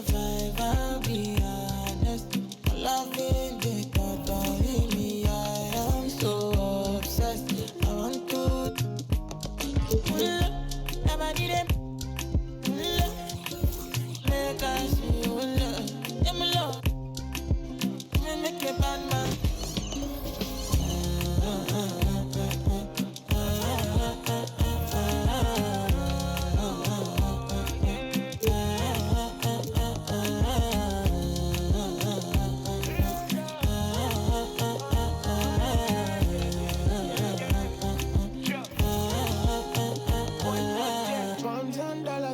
survive, I'll be honest. Loving the thought of me, I am so obsessed. I want to never need it. Make I see you love. Give me love. Make a bad man.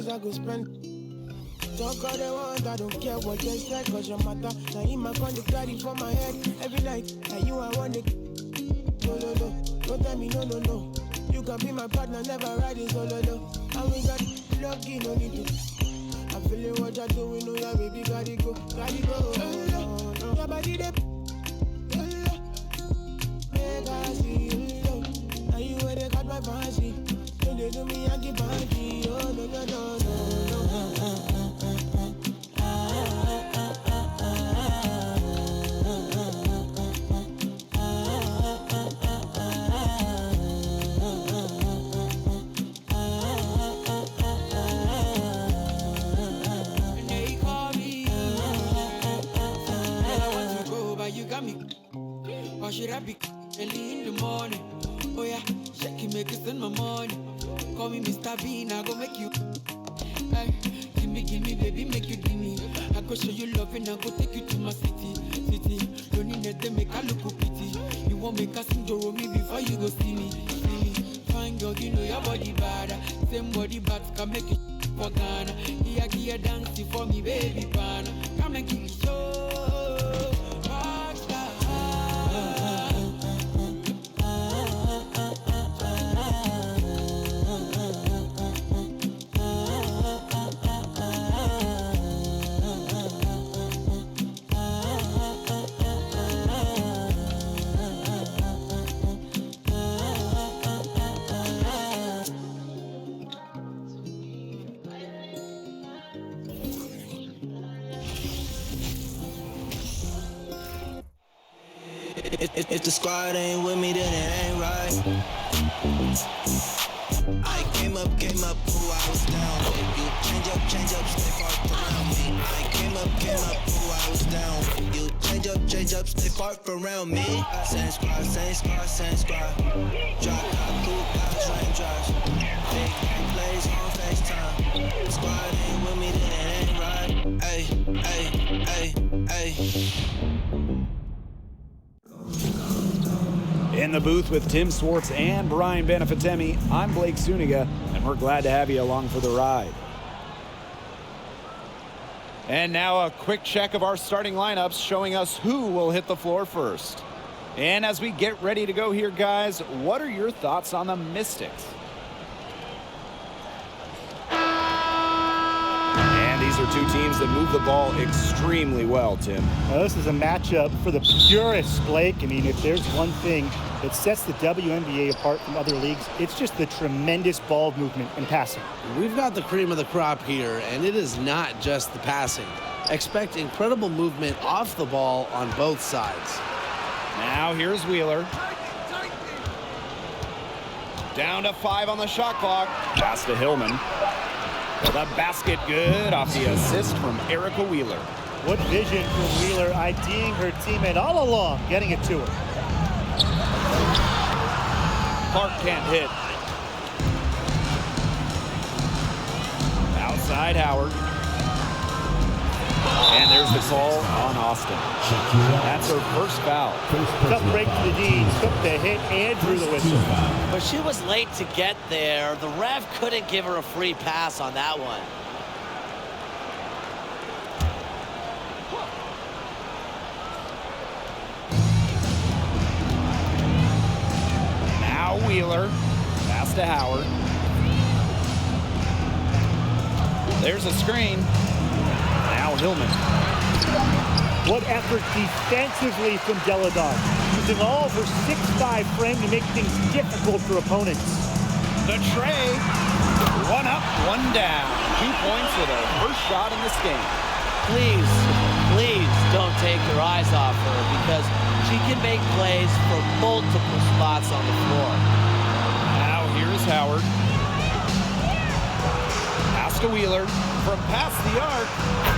I go spend. Talk all they want, I don't care what they say, cause your matter. Now in my con, they carry for my head every night. Now you I want it. No, no, no. Don't tell me no, no, no. You can be my partner, never riding solo, no. And we got lucky, no need to. I'm feeling what you're doing, oh yeah, baby, gotta go, gotta go. Your body, they. Make I see you, now you where they got my fancy. Don't they do me, I give party, oh no, no, no, no. Or should I be early in the morning? Oh yeah, shake it, make it spend my money. Call me Mr. Bean, I go make you. Hey, give me, baby, make you give me. I go show you love and I go take you to my city. Don't need that, they make I look pity. You won't make us sing to me before you go see me. Fine girl, you know your body bad. Same body bad can make you for Ghana. Here, dancing for me, baby, pana. Come and give me show. If the squad ain't with me, then it ain't right. I came up, ooh, I was down. You change up, stay far around me. I came up, ooh, I was down. You change up, stay far around me. Same squad. Drop top, blue guys, raindrops. Big plays on FaceTime. Squad ain't with me, then it ain't right. Ay. In the booth with Tim Swartz and Brian Benefatemi, I'm Blake Zuniga, and we're glad to have you along for the ride. And now a quick check of our starting lineups showing us who will hit the floor first. And as we get ready to go here, guys, what are your thoughts on the Mystics? These are two teams that move the ball extremely well, Tim. Now, this is a matchup for the purists, Blake. I mean, if there's one thing that sets the WNBA apart from other leagues, it's just the tremendous ball movement and passing. We've got the cream of the crop here, and it is not just the passing. Expect incredible movement off the ball on both sides. Now here's Wheeler. Down to 5 on the shot clock. Pass to Hillmon. The basket good off the assist from Erica Wheeler. What vision from Wheeler, IDing her teammate all along, getting it to her. Clark can't hit. Outside Howard. And there's the call on Austin. That's her first foul. Tough break to the D, took the hit and drew the whistle. But she was late to get there. The ref couldn't give her a free pass on that one. Now Wheeler. Pass to Howard. There's a screen. Now Hillmon. What effort defensively from Delle, using all of her 6'5" frame to make things difficult for opponents. The tray. One up, one down. 2 points with her first shot in this game. please, please don't take your eyes off her because she can make plays from multiple spots on the floor. Now here's Howard. Pass to Wheeler. From past the arc,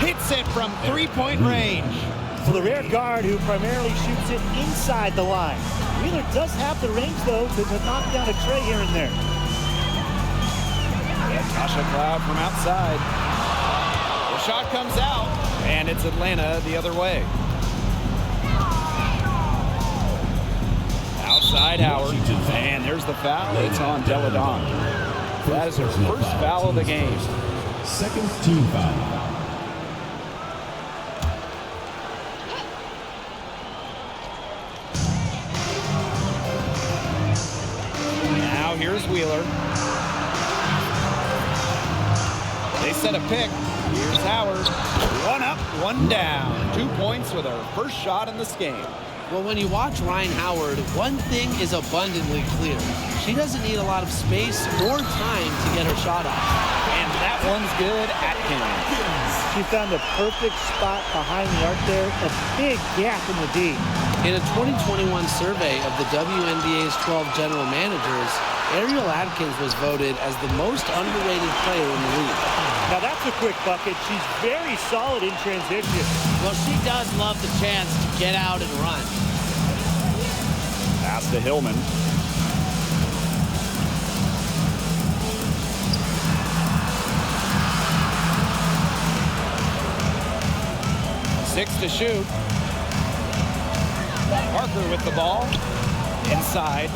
hits it from three-point range. For the rear guard who primarily shoots it inside the line. Wheeler does have the range, though, to knock down a tray here and there. Tasha Cloud from outside. The shot comes out, and it's Atlanta the other way. Outside Howard, and there's the foul. It's on Delle. That is her first foul of the game. Second team foul. Now here's Wheeler. They set a pick. Here's Howard. One up, one down. 2 points with her first shot in this game. Well, when you watch Rhyne Howard, one thing is abundantly clear. She doesn't need a lot of space or time to get her shot off. And that one's good. Atkins. She found the perfect spot behind the arc there. A big gap in the D. In a 2021 survey of the WNBA's 12 general managers, Ariel Atkins was voted as the most underrated player in the league. Now that's a quick bucket. She's very solid in transition. Well, she does love the chance to get out and run. Pass to Hillmon. Six to shoot. Parker with the ball. Inside.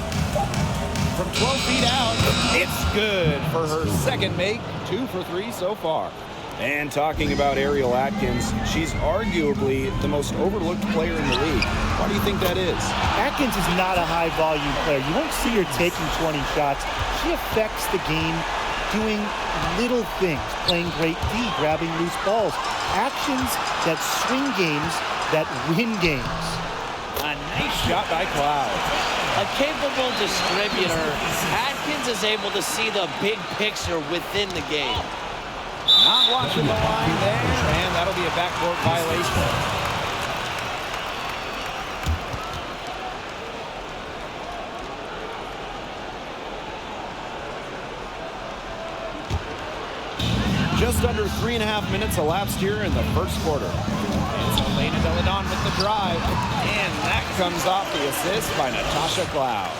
From 12 feet out, it's good for her second make. 2 for 3 so far. And talking about Ariel Atkins, she's arguably the most overlooked player in the league. Why do you think that is? Atkins is not a high-volume player. You won't see her taking 20 shots. She affects the game doing little things, playing great D, grabbing loose balls. Actions that swing games, that win games. A nice shot by Cloud. A capable distributor, Atkins is able to see the big picture within the game. Not watching the line there, and that'll be a backcourt violation. Just under 3.5 minutes elapsed here in the first quarter. It's Elena Delle with the drive, and that comes off the assist by Natasha Cloud.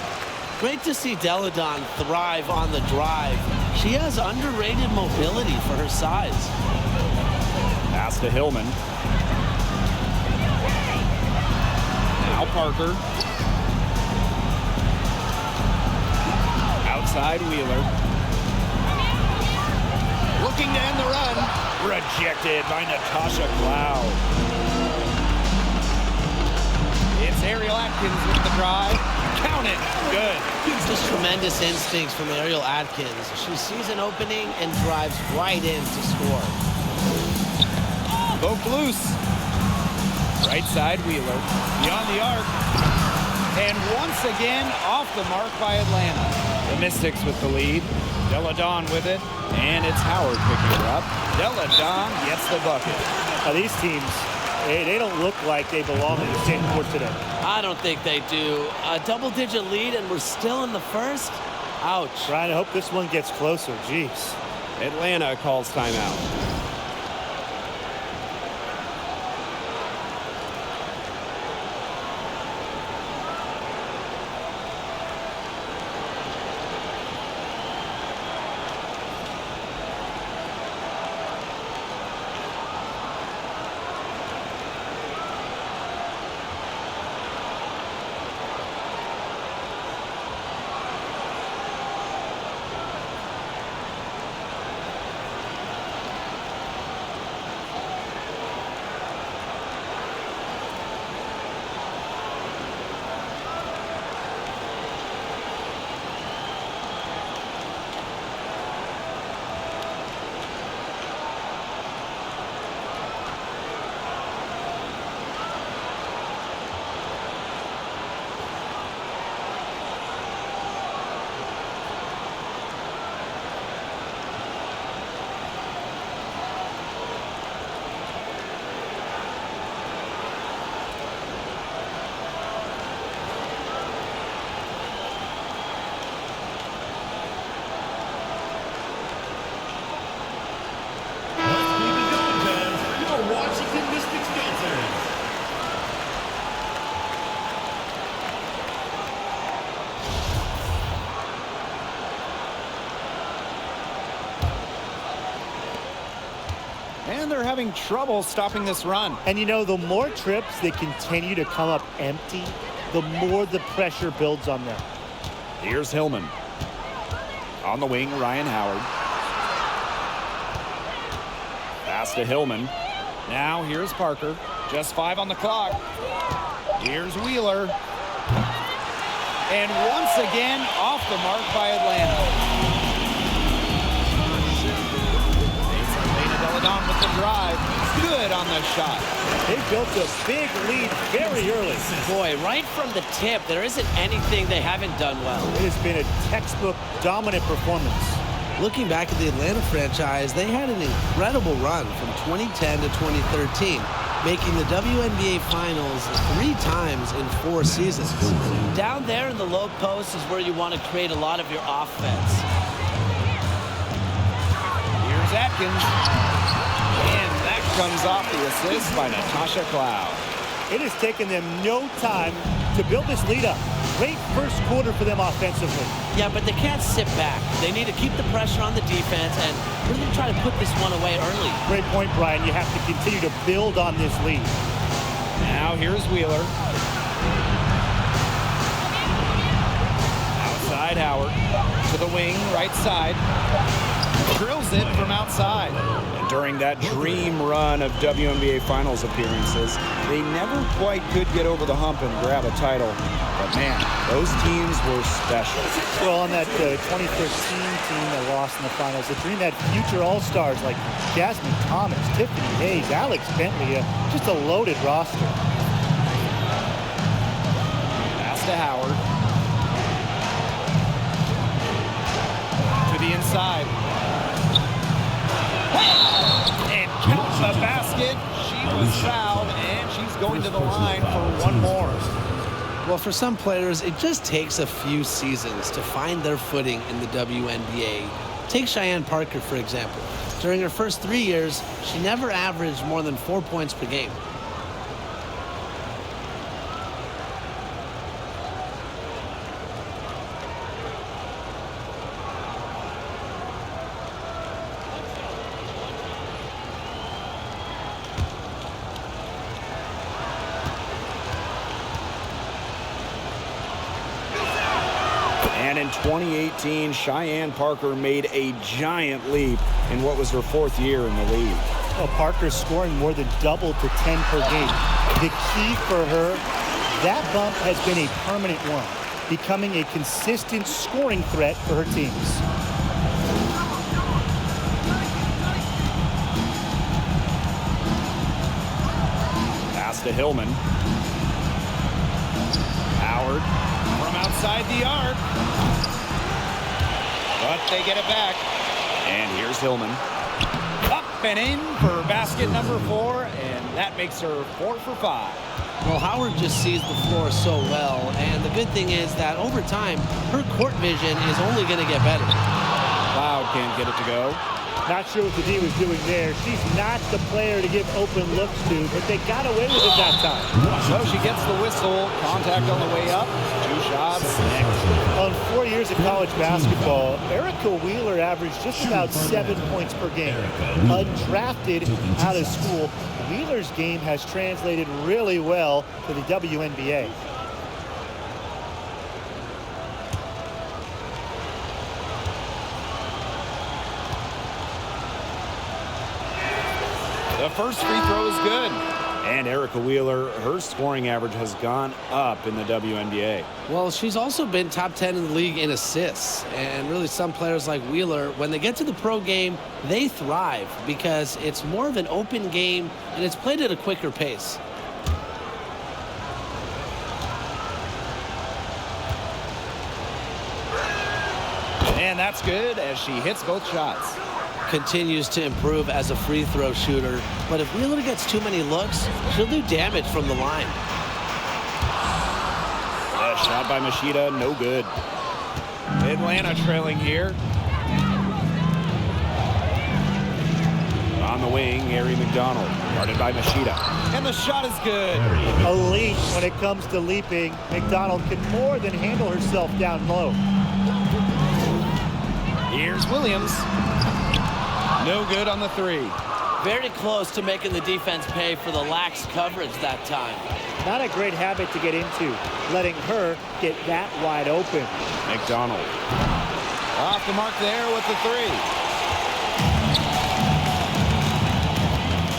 Great to see Delle thrive on the drive. She has underrated mobility for her size. Pass to Hillmon. Now Parker. Outside Wheeler. Looking to end the run. Rejected by Natasha Cloud. It's Ariel Atkins with the drive. Count it. Good. Just tremendous instincts from Ariel Atkins. She sees an opening and drives right in to score. Vote loose. Right side Wheeler. Beyond the arc. And once again off the mark by Atlanta. The Mystics with the lead. Delle with it. And it's Howard picking her up. Delle gets the bucket. Now these teams, they don't look like they belong in the same court today. I don't think they do. A double-digit lead and we're still in the first? Ouch. Trying to hope this one gets closer. Jeez. Atlanta calls timeout. And they're having trouble stopping this run. And you know, the more trips they continue to come up empty, the more the pressure builds on them. Here's Hillmon. On the wing, Ryan Howard. Pass to Hillmon. Now here's Parker. Just 5 on the clock. Here's Wheeler. And once again, off the mark by Atlanta. Elena Delle with the drive. Good on the shot. They built a big lead very early. Boy, right from the tip, there isn't anything they haven't done well. It has been a textbook dominant performance. Looking back at the Atlanta franchise, they had an incredible run from 2010 to 2013, making the WNBA Finals 3 times in 4 seasons. Down there in the low post is where you want to create a lot of your offense. Here's Atkins. And that comes off the assist by Natasha Cloud. It has taken them no time to build this lead up. Great first quarter for them offensively. Yeah, but they can't sit back. They need to keep the pressure on the defense and really try to put this one away early. Great point, Brian. You have to continue to build on this lead. Now here's Wheeler. Outside Howard. To the wing, right side. Drills it from outside. And during that dream run of WNBA Finals appearances, they never quite could get over the hump and grab a title. But man, those teams were special. Well, on that 2013 team that lost in the finals, the dream had future all-stars like Jasmine Thomas, Tiffany Hayes, Alex Bentley, just a loaded roster. Pass to Howard. To the inside. And count the basket. She was fouled, and she's going to the line for one more. Well, for some players, it just takes a few seasons to find their footing in the WNBA. Take Cheyenne Parker, for example. During her first 3 years, she never averaged more than 4 points per game. And in 2018, Cheyenne Parker made a giant leap in what was her 4th year in the league. Well, Parker's scoring more than double to 10 per game. The key for her, that bump has been a permanent one, becoming a consistent scoring threat for her teams. Pass to Hillmon. Howard from outside the arc. But they get it back. And here's Hillmon. Up and in for basket number 4, and that makes her 4 for 5. Well, Howard just sees the floor so well, and the good thing is that over time, her court vision is only going to get better. Cloud can't get it to go. Not sure what the D was doing there. She's not the player to give open looks to, but they got away with it that time. So she gets the whistle. Contact on the way up. 2 shots. Next. On 4 years of college basketball, Erica Wheeler averaged just about 7 points per game. Undrafted out of school, Wheeler's game has translated really well to the WNBA. The first free throw is good. And Erica Wheeler, her scoring average has gone up in the WNBA. Well, she's also been top 10 in the league in assists. And really some players like Wheeler, when they get to the pro game, they thrive because it's more of an open game and it's played at a quicker pace. And that's good as she hits both shots. Continues to improve as a free throw shooter, but if Wheeler gets too many looks, she'll do damage from the line. A shot by Machida, no good. Atlanta trailing here. On the wing, Ari McDonald, guarded by Machida. And the shot is good. Elite when it comes to leaping. McDonald can more than handle herself down low. Here's Williams. No good on the 3. Very close to making the defense pay for the lax coverage that time. Not a great habit to get into, letting her get that wide open. McDonald off the mark there with the three.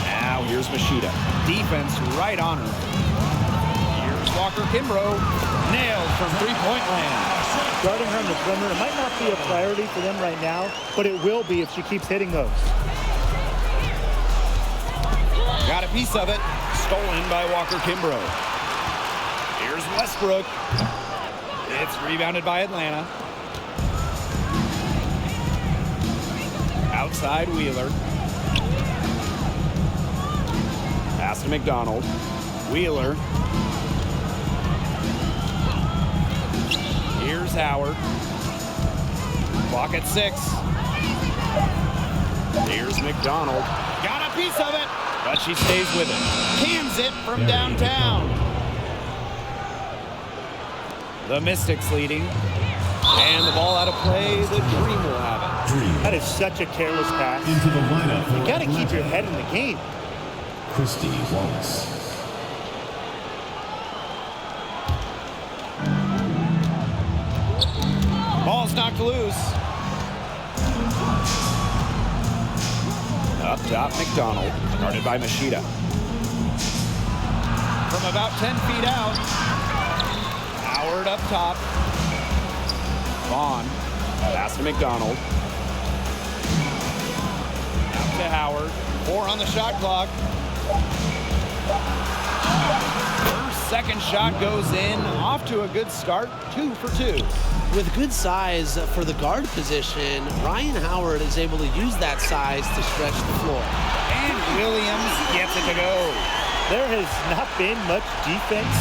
Now here's Machida. Defense right on her. Here's Walker Kimbrough. Nailed from three-point land. Guarding her on the perimeter might not be a priority for them right now, but it will be if she keeps hitting those. Got a piece of it. Stolen by Walker Kimbrough. Here's Westbrook. It's rebounded by Atlanta. Outside Wheeler. Pass to McDonald. Wheeler. Here's Howard. Clock at 6. Here's McDonald. Got a piece of it, but she stays with it. Cans it from downtown. The Mystics leading. And the ball out of play. The Dream will have it. That is such a careless pass. Into the lineup for You got to keep your head in the game. Christy Wallace. Ball's knocked loose. Up top, McDonald. Guarded by Machida. From about 10 feet out. Howard up top. Vaughn. Pass to McDonald. Out to Howard. 4 on the shot clock. Her second shot goes in. Off to a good start. 2 for 2. With good size for the guard position, Ryan Howard is able to use that size to stretch the floor. And Williams gets it to go. There has not been much defense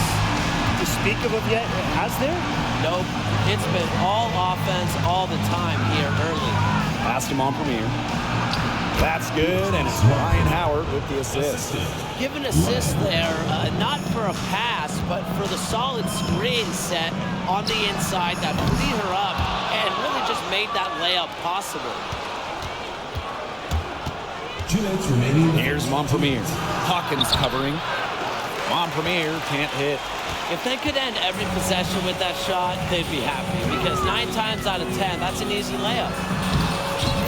to speak of yet, has there? Nope. It's been all offense all the time here early. Pass to Montpremier. That's good, and it's Ryan Howard with the assist. Give an assist there, not for a pass, but for the solid screen set on the inside that freed her up and really just made that layup possible. 2 minutes remaining. Here's Montpremier. Hawkins covering. Montpremier can't hit. If they could end every possession with that shot, they'd be happy because 9 times out of 10, that's an easy layup.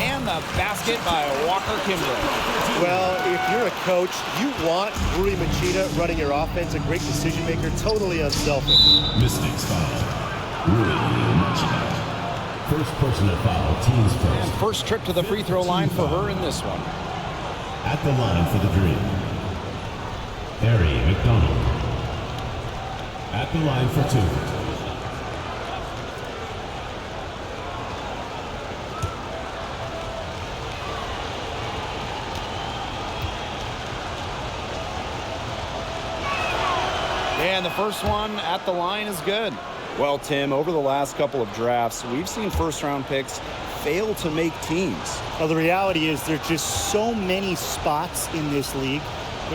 And the basket by Walker Kimbrough. Well, if you're a coach, you want Rui Machida running your offense, a great decision maker, totally unselfish. Mystics foul. Rui Machida. First person to foul. Team's And first. first trip to the free throw line for her in this one. At the line for the Dream. Harry McDonald. At the line for 2. And the first one at the line is good. Well, Tim, over the last couple of drafts, we've seen first-round picks fail to make teams. Well, the reality is there's just so many spots in this league,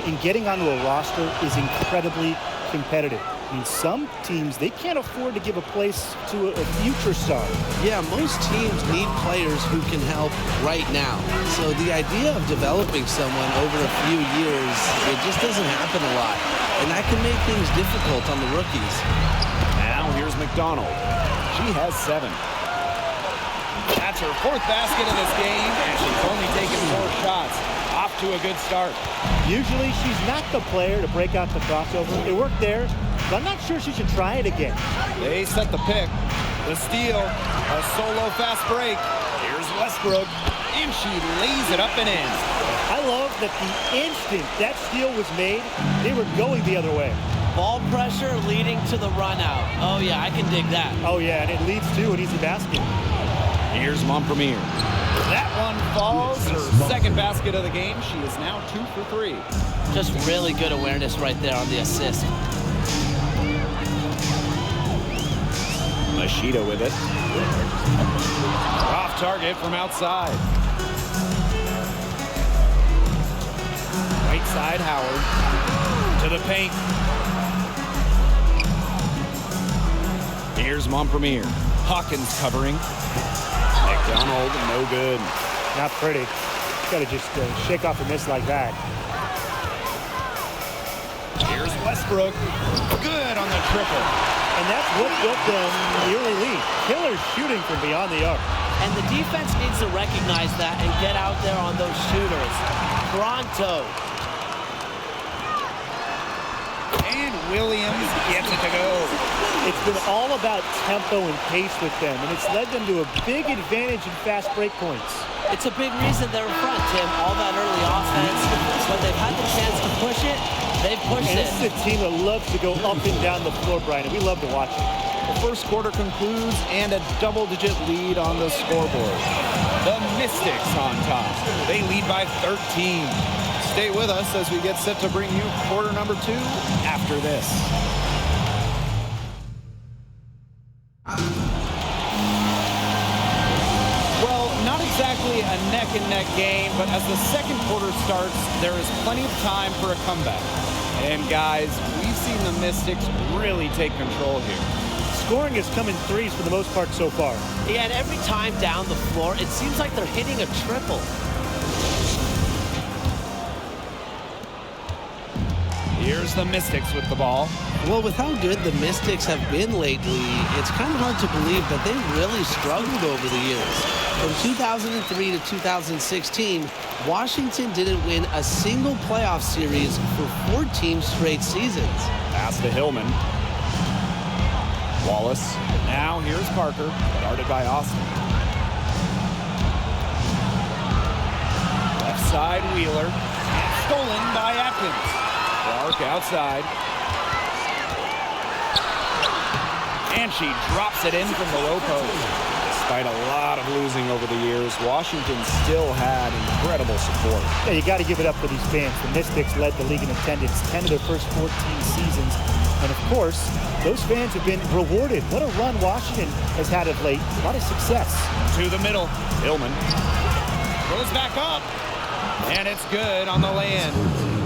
and getting onto a roster is incredibly competitive. I mean, some teams, they can't afford to give a place to a future star. Yeah, most teams need players who can help right now. So the idea of developing someone over a few years, it just doesn't happen a lot. And that can make things difficult on the rookies. Now here's McDonald. She has 7. That's her 4th basket of this game, and she's only taken 4 shots. Off to a good start. Usually she's not the player to break out the crossover. It worked there, but I'm not sure she should try it again. They set the pick. The steal, a solo fast break. Here's Westbrook, and she lays it up and in. I love that the instant that steal was made, they were going the other way. Ball pressure leading to the run out. Oh yeah, I can dig that. Oh yeah, and it leads to an easy basket. Here's Montpremier. That one falls. Her second basket of the game. She is now 2 for 3. Just really good awareness right there on the assist. Machida with it. Off target from outside. Right side, Howard. To the paint. Here's Montpremier. Hawkins covering. McDonald, no good. Not pretty. Got to just shake off a miss like that. Here's Westbrook. Good on the triple. And that's what built them the early lead. Killer shooting from beyond the arc. And the defense needs to recognize that and get out there on those shooters. Pronto. And Williams gets it to go. It's been all about tempo and pace with them, and it's led them to a big advantage in fast break points. It's a big reason they're in front, Tim. All that early offense. When they've had the chance to push it, they've pushed And it. this is a team that loves to go up and down the floor, Brian, and we love to watch it. The first quarter concludes and a double-digit lead on the scoreboard. The Mystics on top. They lead by 13. Stay with us as we get set to bring you quarter number 2 after this. Well, not exactly a neck-and-neck game, but as the second quarter starts, there is plenty of time for a comeback. And guys, we've seen the Mystics really take control here. Scoring has come in threes for the most part so far. Yeah, and every time down the floor, it seems like they're hitting a triple. Here's the Mystics with the ball. Well, with how good the Mystics have been lately, it's kind of hard to believe that they really struggled over the years. From 2003 to 2016, Washington didn't win a single playoff series for 14 straight seasons. Pass to Hillmon. Wallace. Now here's Parker, guarded by Austin. Left side, Wheeler. Stolen by Atkins. Clark outside. And she drops it in from the low post. Despite a lot of losing over the years, Washington still had incredible support. Yeah, you got to give it up for these fans. The Mystics led the league in attendance 10 of their first 14 seasons. And of course, those fans have been rewarded. What a run Washington has had of late. A lot of success. To the middle. Hillmon goes back up. And it's good on the lay-in.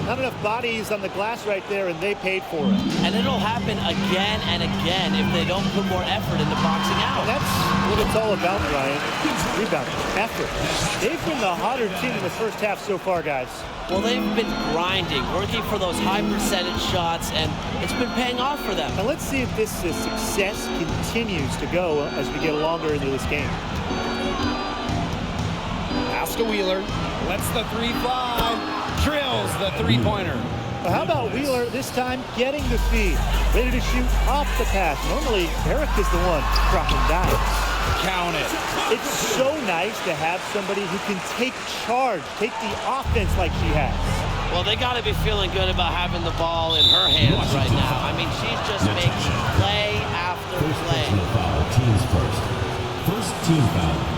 Not enough bodies on the glass right there, and they paid for it. And it'll happen again and again if they don't put more effort into boxing out. And that's what it's all about, Ryan. Rebounding, effort. They've been the hotter team in the first half so far, guys. Well, they've been grinding, working for those high percentage shots, and it's been paying off for them. Now let's see if this success continues to go as we get longer into this game. Pass to Wheeler. Lets the three fly. Drills the three-pointer. Well, how about Wheeler this time getting the feed? Ready to shoot off the pass. Normally, Eric is the one dropping dimes. Count it. It's so nice to have somebody who can take charge, take the offense like she has. Well, they got to be feeling good about having the ball in her hands right now. I mean, she's just making play after play. Personal foul, teams first. First team foul.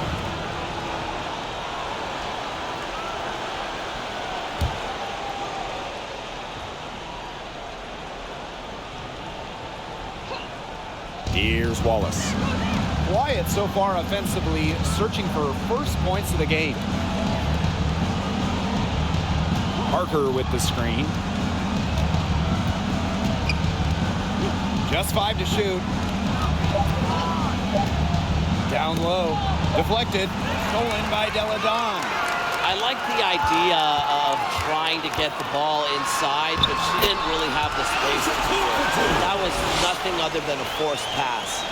Here's Wallace. Quiet so far offensively, searching for first points of the game. Parker with the screen. Just 5 to shoot. Down low. Deflected. Stolen by Delle. I like the idea of trying to get the ball inside, but she didn't really have the space to do it. That was nothing other than a forced pass.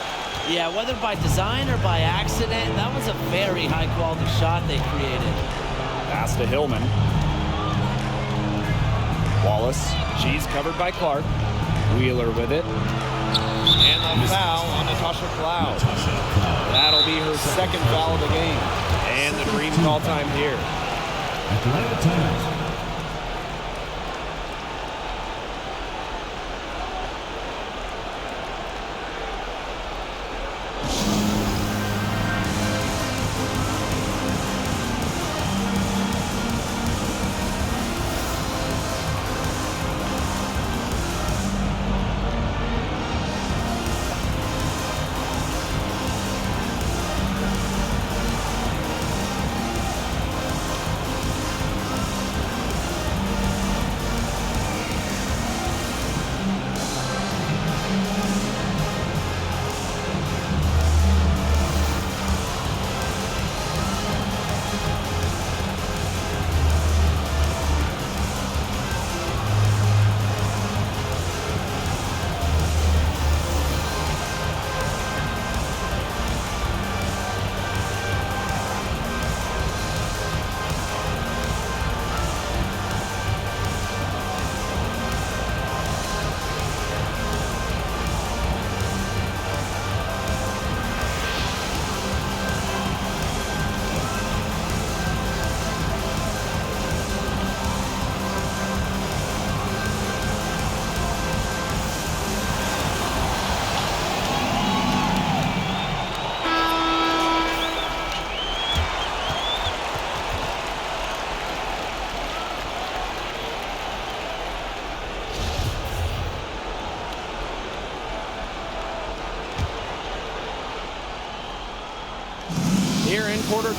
Yeah, whether by design or by accident, that was a very high-quality shot they created. Pass to Hillmon. Wallace. She's covered by Clark. Wheeler with it. And the foul on Natasha Cloud. That'll be her second foul of the game. And the green call time here. Atlanta timeout.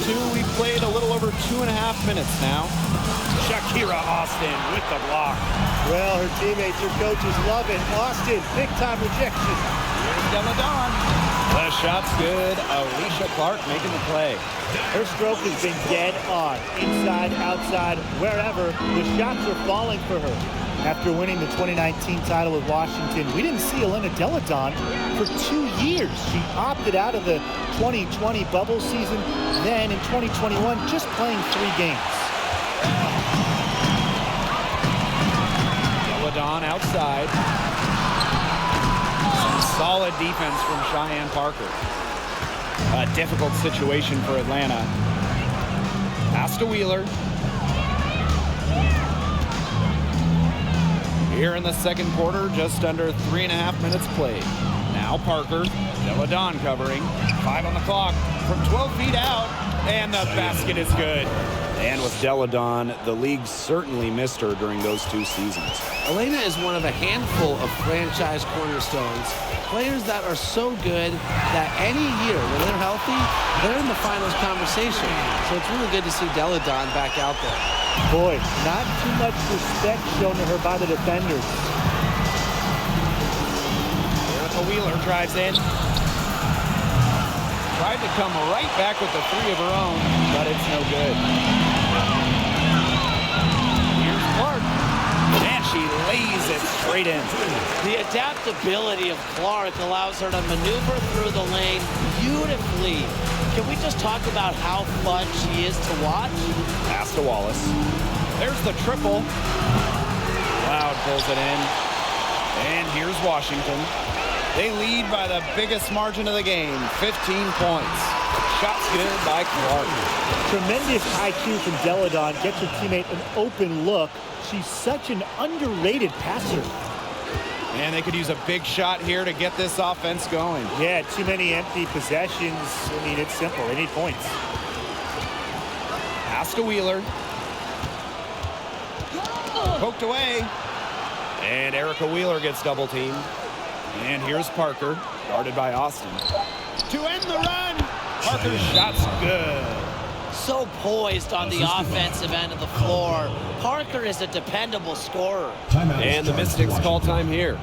2. We've played a little over 2.5 minutes now. Shakira Austin with the block. Well, her teammates, her coaches love it. Austin, big-time rejection. Here's Delle. The shot's good. Alicia Clark making the play. Her stroke has been dead on. Inside, outside, wherever. The shots are falling for her. After winning the 2019 title with Washington, we didn't see Elena Delle for 2 years. She opted out of the 2020 bubble season. Then in 2021, just playing 3 games. Delle outside. Some solid defense from Cheyenne Parker. A difficult situation for Atlanta. Pass to Wheeler. Here in the second quarter, just under 3.5 minutes played. Now Parker, Delle covering. 5 on the clock from 12 feet out, and the basket is good. And with Delle, the league certainly missed her during those 2 seasons. Elena is one of a handful of franchise cornerstones, players that are so good that any year when they're healthy, they're in the finals conversation. So it's really good to see Delle back out there. Boy, not too much respect shown to her by the defenders. Erica Wheeler drives in. Tried to come right back with the 3 of her own, but it's no good. Here's Clark, and she lays it straight in. The adaptability of Clark allows her to maneuver through the lane beautifully. Can we just talk about how fun she is to watch? Pass to Wallace. There's the triple. Cloud pulls it in. And here's Washington. They lead by the biggest margin of the game, 15 points. Shots good by Clark. Tremendous IQ from Delle. Gets her teammate an open look. She's such an underrated passer. And they could use a big shot here to get this offense going. Yeah, too many empty possessions. I mean, it's simple. They need points. Pass to Wheeler. Poked away. And Erica Wheeler gets double teamed. And here's Parker, guarded by Austin. To end the run, Parker's shot's good. So poised on the offensive end of the floor. Parker is a dependable scorer. And the Mystics call time here.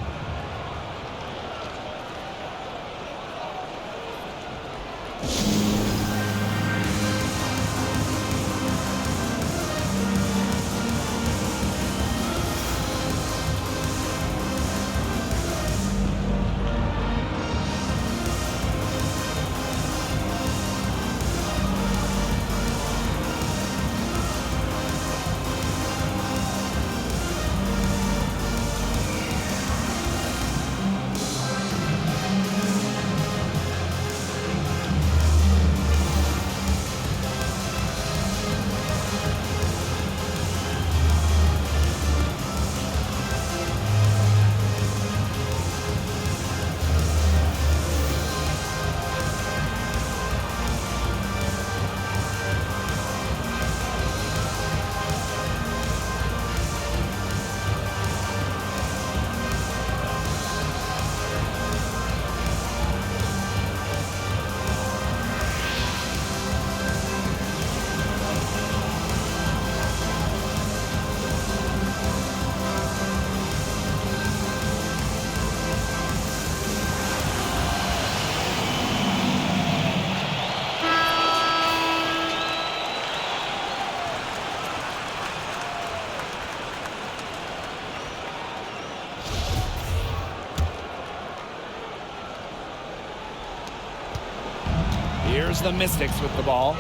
Here's the Mystics with the ball.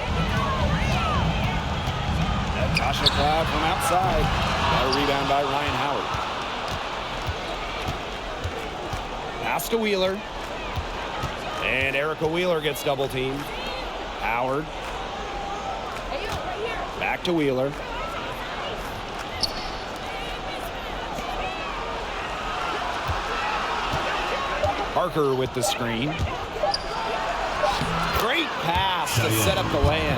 Natasha Cloud from outside. Got a rebound by Ryan Howard. Pass to Wheeler. And Erica Wheeler gets double teamed. Howard. Back to Wheeler. Parker with the screen. Great pass to set up the lay-in.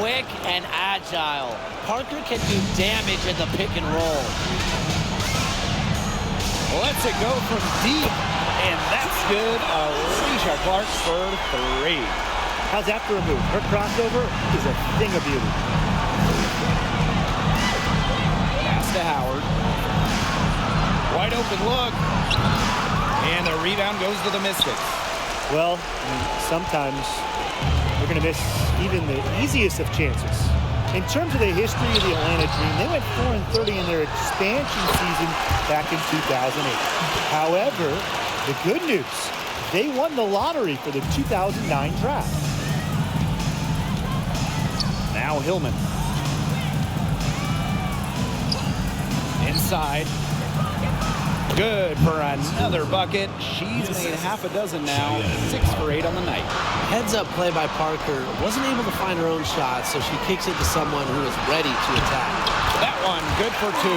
Quick and agile. Parker can do damage in the pick and roll. Lets it go from deep, and that's good. Alicia Clark for 3. How's that for a move? Her crossover is a thing of beauty. Pass to Howard. Wide open look. And the rebound goes to the Mystics. Well, sometimes we're going to miss even the easiest of chances. In terms of the history of the Atlanta Dream, they went 4-30 in their expansion season back in 2008. However, the good news, they won the lottery for the 2009 draft. Now Hillmon. Inside. Good for another bucket. She's made half a dozen now. 6 for 8 on the night. Heads-up play by Parker. Wasn't able to find her own shot, so she kicks it to someone who is ready to attack. That one, good for 2.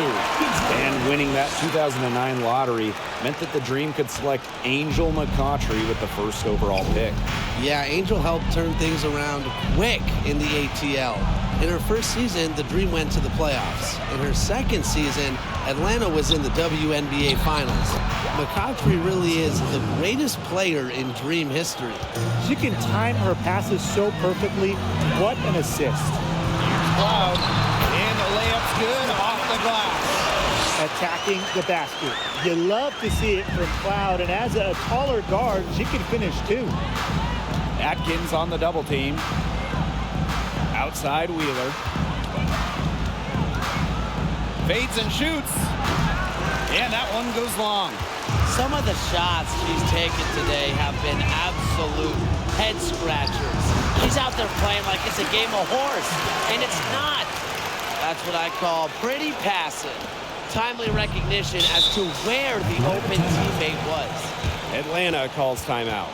And winning that 2009 lottery meant that the Dream could select Angel McCautry with the first overall pick. Yeah, Angel helped turn things around quick in the ATL. In her first season, the Dream went to the playoffs. In her second season, Atlanta was in the WNBA Finals. McCautry really is the greatest player in Dream history. She can time her passes so perfectly. What an assist. Cloud, and the layup's good off the glass. Attacking the basket. You love to see it from Cloud, and as a taller guard, she can finish too. Atkins on the double team. Outside Wheeler. Fades and shoots. And that one goes long. Some of the shots she's taken today have been absolute head scratchers. She's out there playing like it's a game of horse, and it's not. That's what I call pretty passive. Timely recognition as to where the open teammate was. Atlanta calls timeout.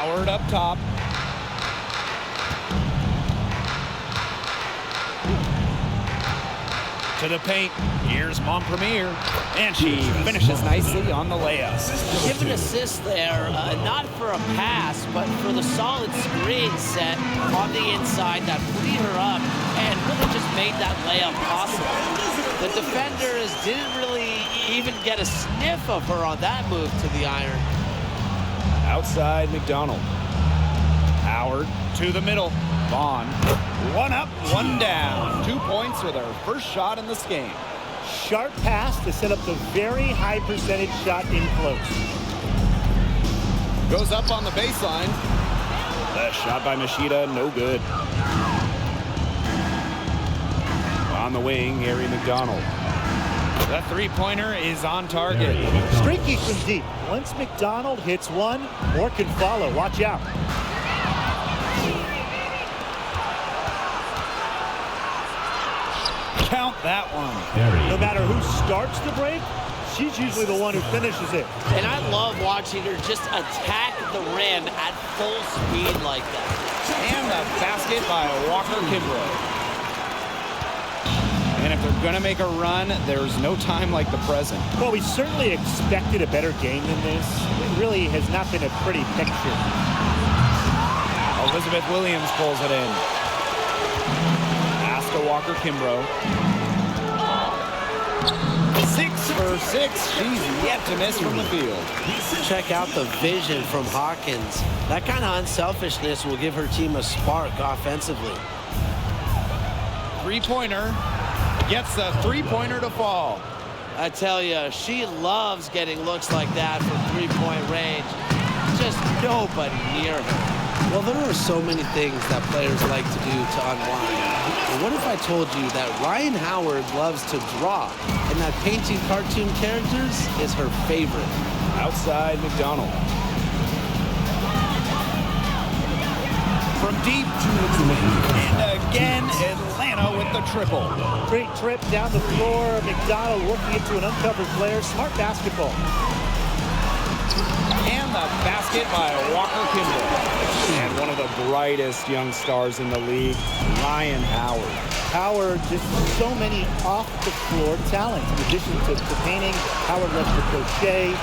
Howard up top. To the paint. Here's Montpremier. And she finishes nicely on the layup. Give an assist there, not for a pass, but for the solid screen set on the inside that freed her up and really just made that layup possible. The defenders didn't really even get a sniff of her on that move to the iron. Outside McDonald. Howard to the middle. Vaughn. One up, one down. 2 points with her first shot in this game. Sharp pass to set up the very high percentage shot in close. Goes up on the baseline. The shot by Machida, no good. On the wing, Harry McDonald. The three-pointer is on target. Streaky from deep. Once McDonald hits one, more can follow. Watch out. Count that one. No matter who starts the break, she's usually the one who finishes it. And I love watching her just attack the rim at full speed like that. And the basket by Walker Kimbrough. And if they're going to make a run, there's no time like the present. Well, we certainly expected a better game than this. It really has not been a pretty picture. Elizabeth Williams pulls it in. Pass to Walker Kimbrough. 6 for 6. She's yet to miss from the field. Check out the vision from Hawkins. That kind of unselfishness will give her team a spark offensively. Three-pointer. Gets the three-pointer to fall. I tell you, she loves getting looks like that from three-point range. Just nobody near her. Well, there are so many things that players like to do to unwind. But what if I told you that Ryan Howard loves to draw and that painting cartoon characters is her favorite? Outside McDonald. From deep, and again, Atlanta with the triple. Great trip down the floor. McDonald working into an uncovered player. Smart basketball. And the basket by Walker Kimbrough. And one of the brightest young stars in the league, Ryan Howard. Howard, just so many off-the-floor talents. In addition to painting, Howard loves to crochet.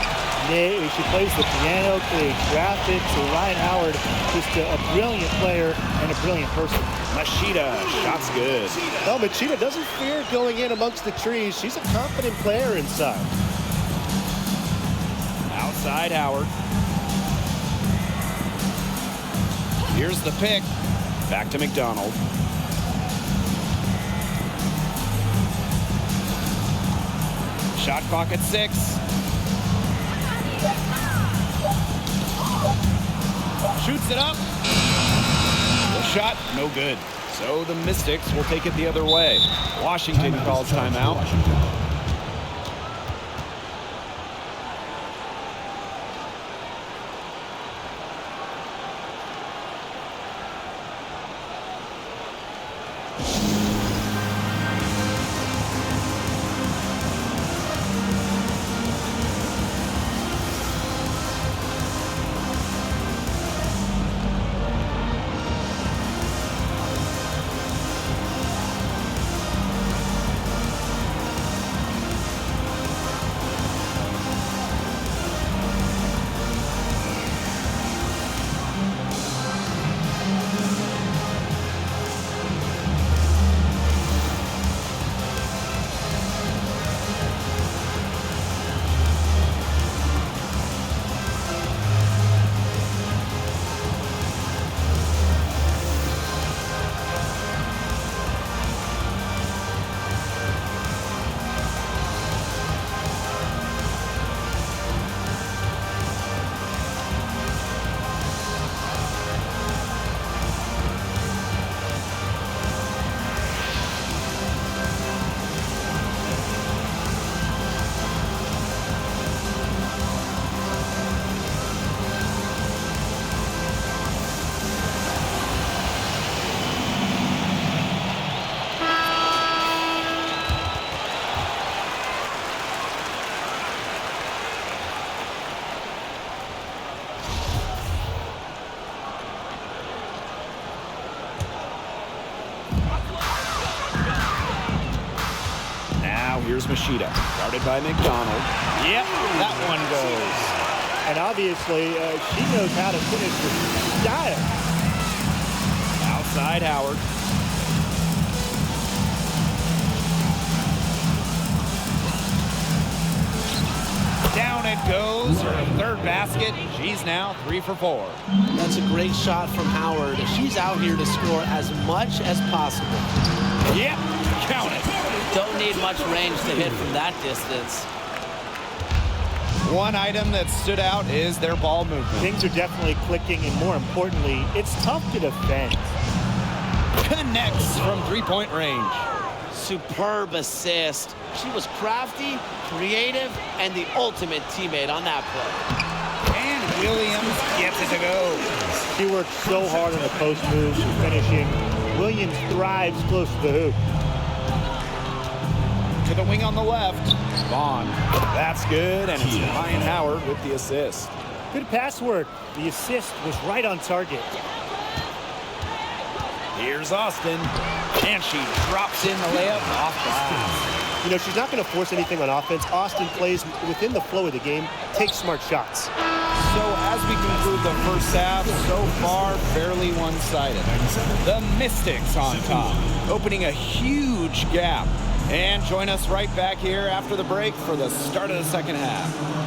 She plays the piano, creates graphics. So Ryan Howard, just a brilliant player and a brilliant person. Machida, shots good. Well, Machida doesn't fear going in amongst the trees. She's a confident player inside. Outside Howard. Here's the pick. Back to McDonald. Shot clock at 6. Shoots it up. The shot, no good. So the Mystics will take it the other way. Washington calls timeout. Here's Machida, guarded by McDonald. Yep, that one goes. And obviously, she knows how to finish with style. Outside Howard. Down it goes, her third basket. She's now 3 for 4. That's a great shot from Howard. She's out here to score as much as possible. Yep, count it. Don't need much range to hit from that distance. One item that stood out is their ball movement. Things are definitely clicking, and more importantly, it's tough to defend. Connects from three-point range. Superb assist. She was crafty, creative, and the ultimate teammate on that play. And Williams gets it to go. She worked so hard on the post moves and finishing. Williams thrives close to the hoop. To the wing on the left. Vaughn. That's good, and it's Ryan Howard with the assist. Good pass work. The assist was right on target. Here's Austin, and she drops in the layup off glass. You know, she's not going to force anything on offense. Austin plays within the flow of the game, takes smart shots. So as we conclude the first half, so far fairly one-sided. The Mystics on top, opening a huge gap. And join us right back here after the break for the start of the second half.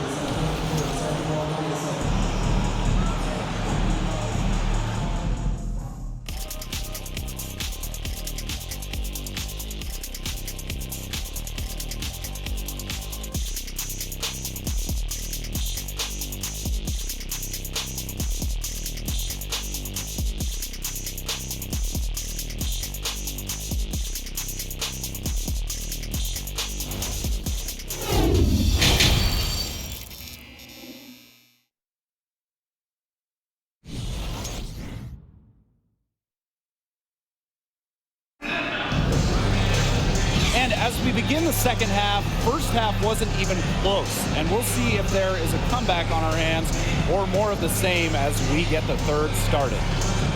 And as we begin the second half, first half wasn't even close. And we'll see if there is a comeback on our hands or more of the same as we get the third started.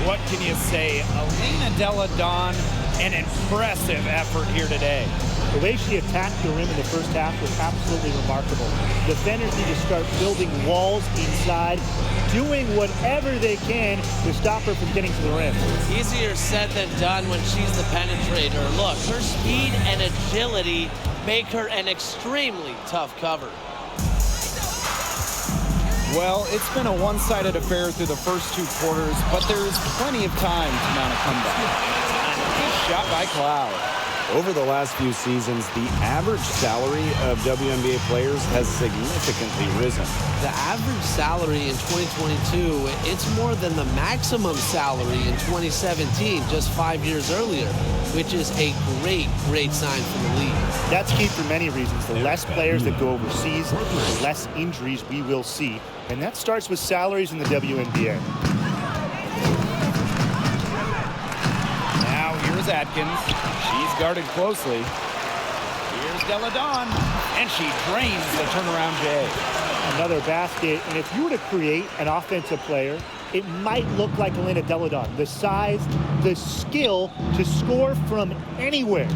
What can you say? Elena Delle, Donne, an impressive effort here today. The way she attacked the rim in the first half was absolutely remarkable. Defenders need to start building walls inside, doing whatever they can to stop her from getting to the rim. Easier said than done when she's the penetrator. Look, her speed and agility make her an extremely tough cover. Well, it's been a one-sided affair through the first two quarters, but there is plenty of time to mount a comeback. Good shot by Cloud. Over the last few seasons, the average salary of WNBA players has significantly risen. The average salary in 2022, it's more than the maximum salary in 2017, just 5 years earlier, which is a great sign for the league. That's key for many reasons. The less players that go overseas, the less injuries we will see. And that starts with salaries in the WNBA. Now here's Atkins. She's guarded closely. Here's Delle Donne, and she drains the turnaround J. Another basket, and if you were to create an offensive player, it might look like Elena Delle Donne. The size, the skill to score from anywhere.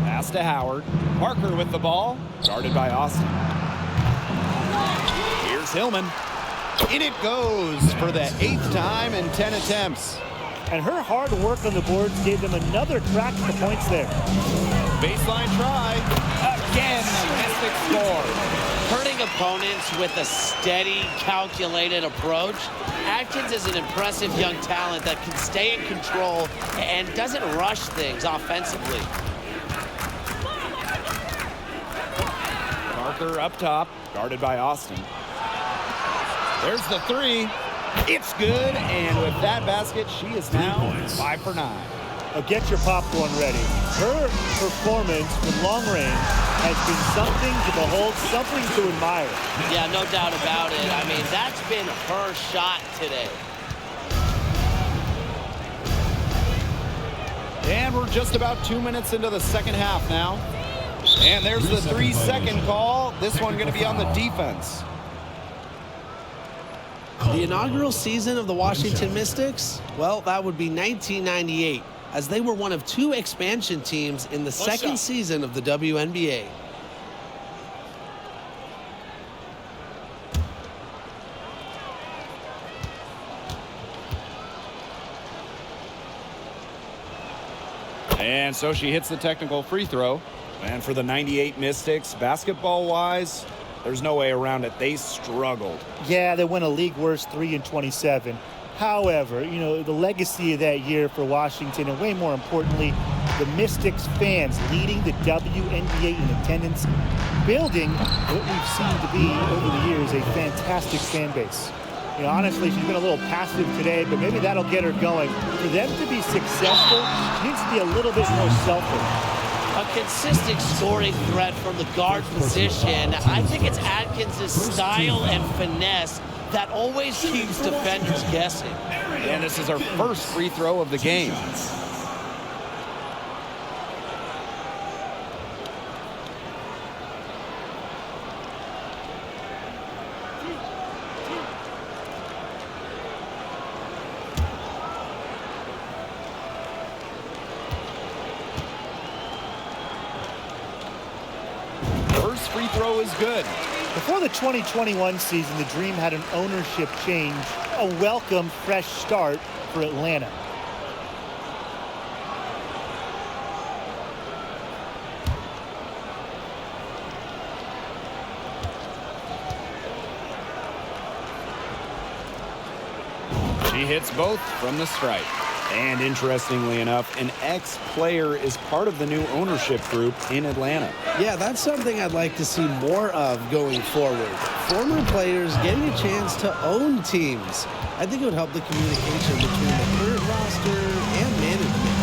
Pass to Howard. Parker with the ball, guarded by Austin. Here's Hillmon. In it goes for the 8th time in 10 attempts. And her hard work on the boards gave them another crack at the points there. Baseline try. Again, the Mystics score. Hurting opponents with a steady, calculated approach. Atkins is an impressive young talent that can stay in control and doesn't rush things offensively. Parker up top, guarded by Austin. There's the three. It's good, and with that basket, she is now 5 for 9. Now get your popcorn ready. Her performance from long range has been something to behold, something to admire. Yeah, no doubt about it. I mean, that's been her shot today. And we're just about 2 minutes into the second half now. And there's the 3-second call. This one going to be on the defense. The inaugural season of the Washington Mystics, well, that would be 1998, as they were one of 2 expansion teams in the second season of the WNBA. And so she hits the technical free throw. And for the 98 Mystics, basketball-wise, there's no way around it. They struggled. Yeah, they went a league worst 3-27. However, you know, the legacy of that year for Washington, and way more importantly, the Mystics fans leading the WNBA in attendance, building what we've seen to be over the years a fantastic fan base. You know, honestly, she's been a little passive today, but maybe that'll get her going. For them to be successful, she needs to be a little bit more selfish. A consistent scoring threat from the guard position. I think it's Atkins' style and finesse that always keeps defenders guessing. And this is her first free throw of the game. free throw is good. Before the 2021 season, the Dream had an ownership change, a welcome fresh start for Atlanta. She hits both from the stripe. And interestingly enough, an ex-player is part of the new ownership group in Atlanta. Yeah, that's something I'd like to see more of going forward. Former players getting a chance to own teams. I think it would help the communication between the current roster and management.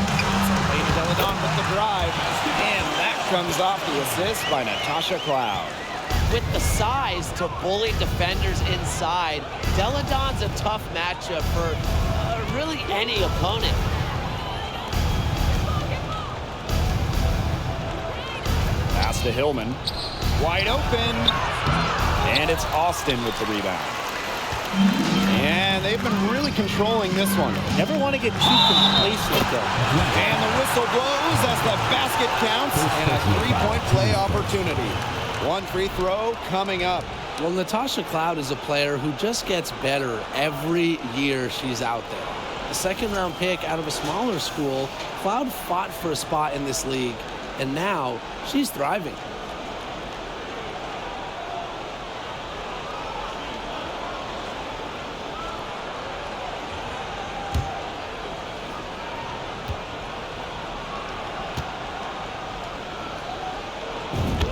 Elena Delle with the drive, and that comes off the assist by Natasha Cloud. With the size to bully defenders inside, Delle a tough matchup for really any opponent. Pass to Hillmon. Wide open. And it's Austin with the rebound. And they've been really controlling this one. Never want to get too complacent, though. And the whistle blows as the basket counts and a three-point play opportunity. One free throw coming up. Well, Natasha Cloud is a player who just gets better every year she's out there. A second-round pick out of a smaller school, Cloud fought for a spot in this league, and now she's thriving.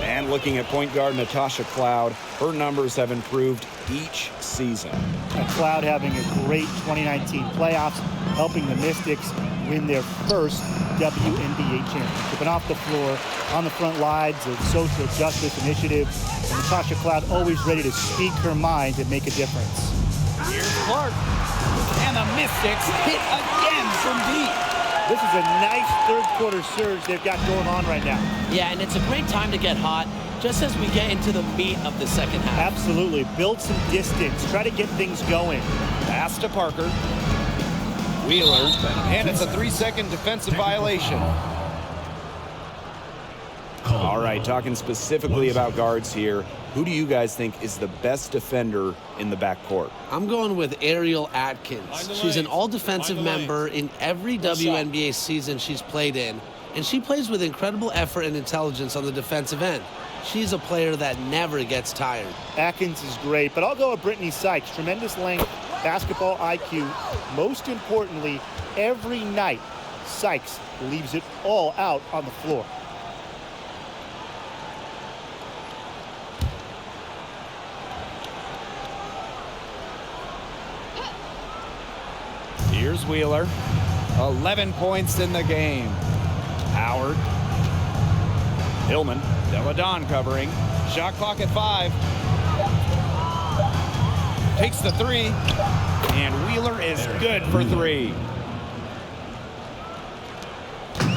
And looking at point guard Natasha Cloud, her numbers have improved each season. And Cloud having a great 2019 playoffs, helping the Mystics win their first WNBA championship. And off the floor, on the front lines of social justice initiatives, and Natasha Cloud always ready to speak her mind and make a difference. Here's Clark. And the Mystics hit again from deep. This is a nice third-quarter surge they've got going on right now. Yeah, and it's a great time to get hot, just as we get into the meat of the second half. Absolutely. Build some distance. Try to get things going. Pass to Parker. Wheeler. And it's a 3-second defensive violation. All right, talking specifically about guards here. Who do you guys think is the best defender in the backcourt? I'm going with Ariel Atkins. She's an all-defensive member in every WNBA season she's played in, and she plays with incredible effort and intelligence on the defensive end. She's a player that never gets tired. Atkins is great, but I'll go with Brittany Sykes. Tremendous length, basketball IQ. Most importantly, every night, Sykes leaves it all out on the floor. Here's Wheeler. 11 points in the game. Howard. Hillmon. Delle covering. Shot clock at 5. Takes the 3. And Wheeler is good for 3.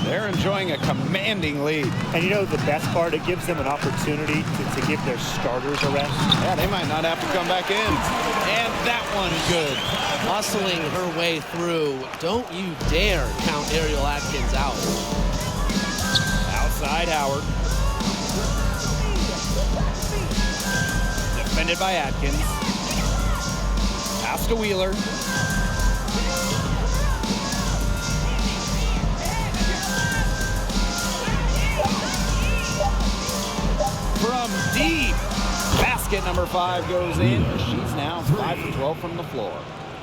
They're enjoying a commanding lead. And you know the best part? It gives them an opportunity to give their starters a rest. Yeah, they might not have to come back in. And that one good. Hustling her way through. Don't you dare count Ariel Atkins out. Outside Howard. Defended by Atkins. Pass to Wheeler. From deep. Basket number 5 goes in. She's now 5 for 12 from the floor.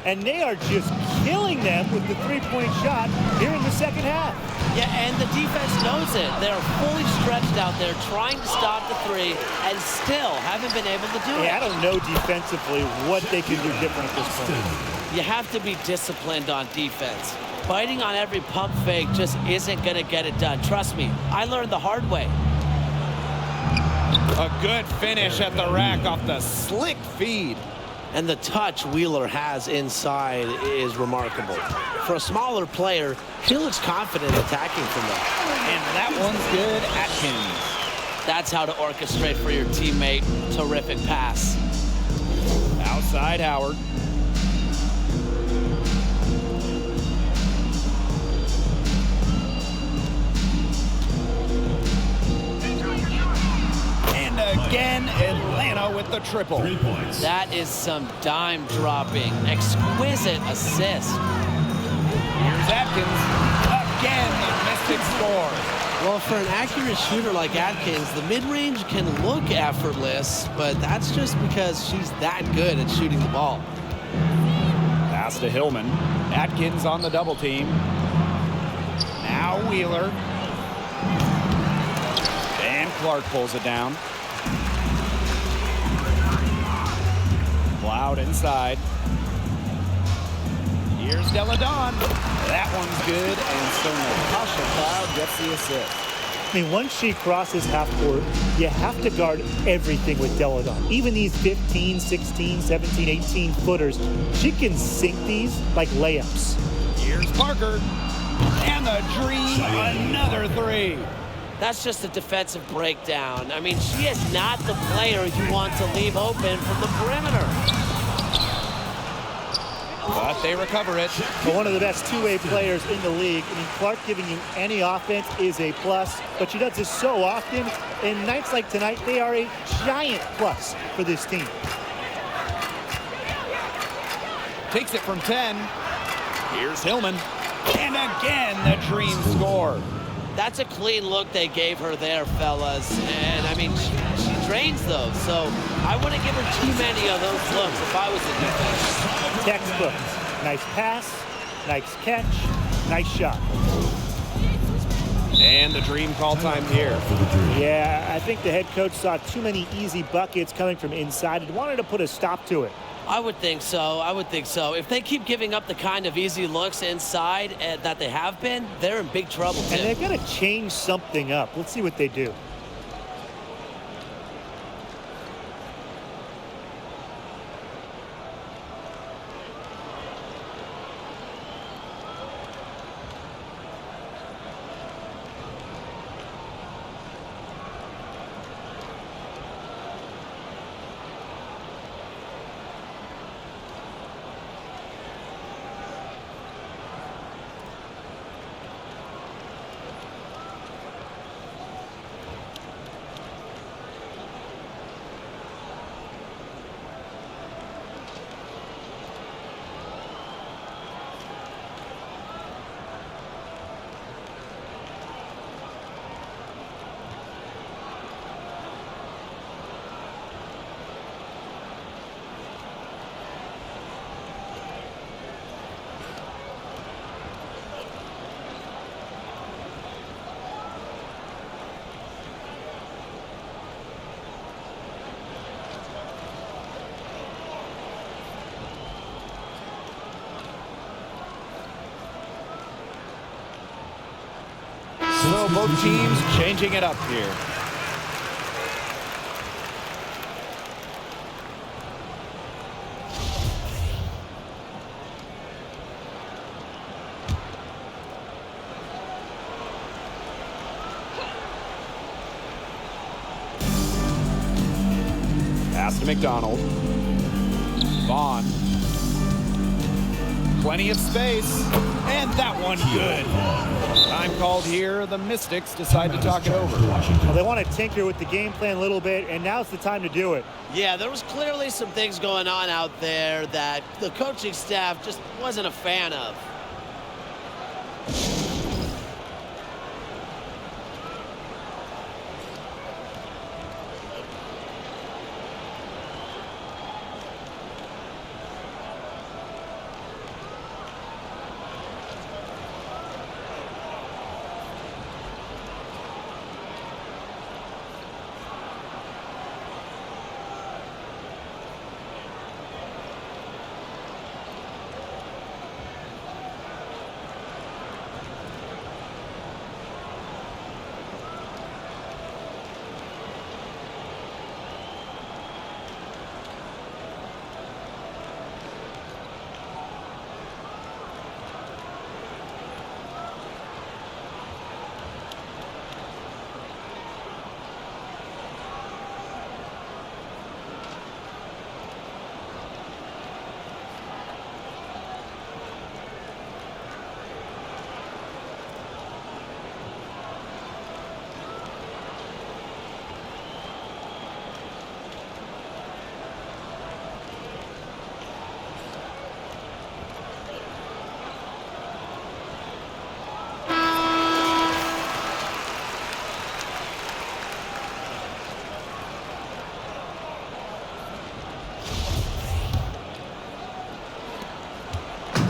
And they are just killing them with the three-point shot here in the second half. Yeah, and the defense knows it. They're fully stretched out there trying to stop the 3 and still haven't been able to do it. I don't know defensively what they can do different at this point. You have to be disciplined on defense. Biting on every pump fake just isn't going to get it done. Trust me, I learned the hard way. A good finish at the rack off the slick feed. And the touch Wheeler has inside is remarkable. For a smaller player, she looks confident attacking from there. And that one's good, Atkins. That's how to orchestrate for your teammate. Terrific pass. Outside Howard. And again, Elena with the triple. 3 points. That is some dime dropping, exquisite assist. Here's Atkins. Again, the Mystics score. Well, for an accurate shooter like Atkins, the mid-range can look effortless, but that's just because she's that good at shooting the ball. Pass to Hillmon. Atkins on the double team. Now Wheeler. And Clark pulls it down. Cloud inside. Here's Delle. That one's good, and so Natasha Cloud gets the assist. I mean, once she crosses half court, you have to guard everything with Delle. Even these 15, 16, 17, 18 footers, she can sink these like layups. Here's Parker. And the dream, another three. That's just a defensive breakdown. I mean, she is not the player you want to leave open from the perimeter. But they recover it. But one of the best two-way players in the league. I mean, Clark giving you any offense is a plus, but she does this so often. And nights like tonight, they are a giant plus for this team. Takes it from 10. Here's Hillmon. And again, the dream score. That's a clean look they gave her there, fellas. And, I mean, she drains those. So I wouldn't give her too many of those looks if I was the defense. Textbook. Nice pass, nice catch, nice shot. And the dream call time here. Yeah, I think the head coach saw too many easy buckets coming from inside and wanted to put a stop to it. I would think so. I would think so. If they keep giving up the kind of easy looks inside that they have been, they're in big trouble, too. And they've got to change something up. Let's see what they do. So both teams changing it up here. Pass to McDonald. Vaughn. Plenty of space. And that one good. Time called here. The Mystics decide to talk it over. Well, they want to tinker with the game plan a little bit, and now's the time to do it. Yeah, there was clearly some things going on out there that the coaching staff just wasn't a fan of.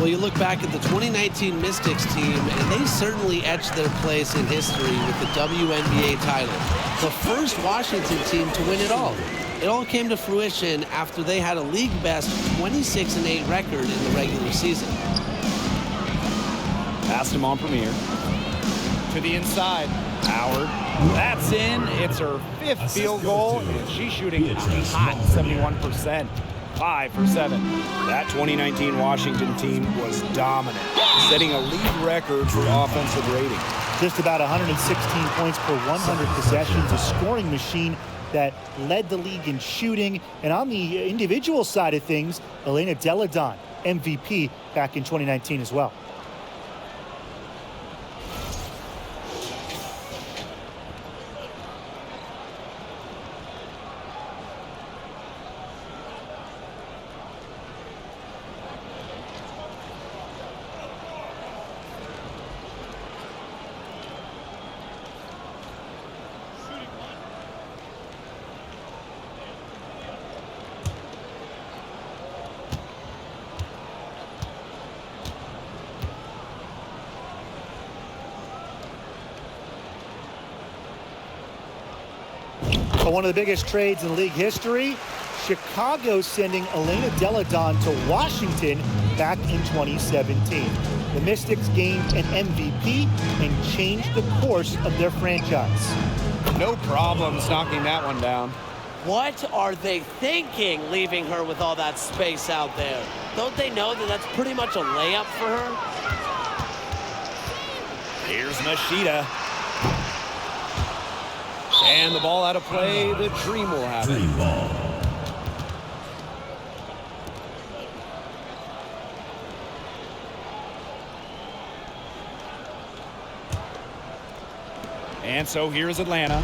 Well, you look back at the 2019 Mystics team, and they certainly etched their place in history with the WNBA title. The first Washington team to win it all. It all came to fruition after they had a league-best 26-8 record in the regular season. Passed him on Premier. To the inside. Howard. That's in. It's her 5th field goal, and she's shooting hot, 71%. 5 for 7. That 2019 Washington team was dominant, setting a league record for offensive rating. Just about 116 points per 100 possessions, a scoring machine that led the league in shooting. And on the individual side of things, Elena Delle, MVP back in 2019 as well. One of the biggest trades in league history, Chicago sending Elena Delle to Washington back in 2017. The Mystics gained an MVP and changed the course of their franchise. No problems knocking that one down. What are they thinking, leaving her with all that space out there? Don't they know that that's pretty much a layup for her? Here's Machida. And the ball out of play. The dream will happen. Dream ball. And so here's Atlanta.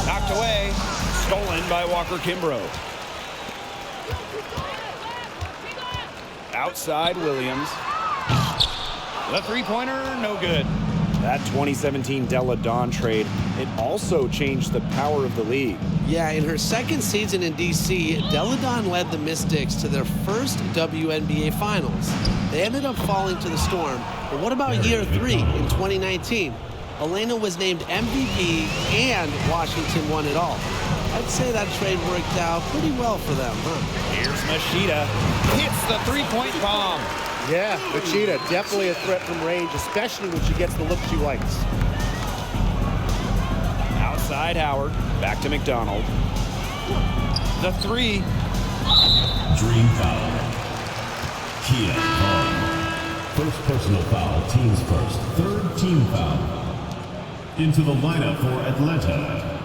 Knocked away. Stolen by Walker Kimbrough. Outside Williams. The three-pointer, no good. That 2017 Delle trade, it also changed the power of the league. Yeah, in her second season in D.C., Delle led the Mystics to their first WNBA Finals. They ended up falling to the Storm. But what about year 3 in 2019? Elena was named MVP and Washington won it all. I'd say that trade worked out pretty well for them, huh? Here's Machida. Hits the three-point bomb. Yeah, Machida, definitely a threat from range, especially when she gets the look she likes. Outside Howard. Back to McDonald. The three. Dream foul. Kia Vaughn. First personal foul, team's first. Third team foul. Into the lineup for Atlanta,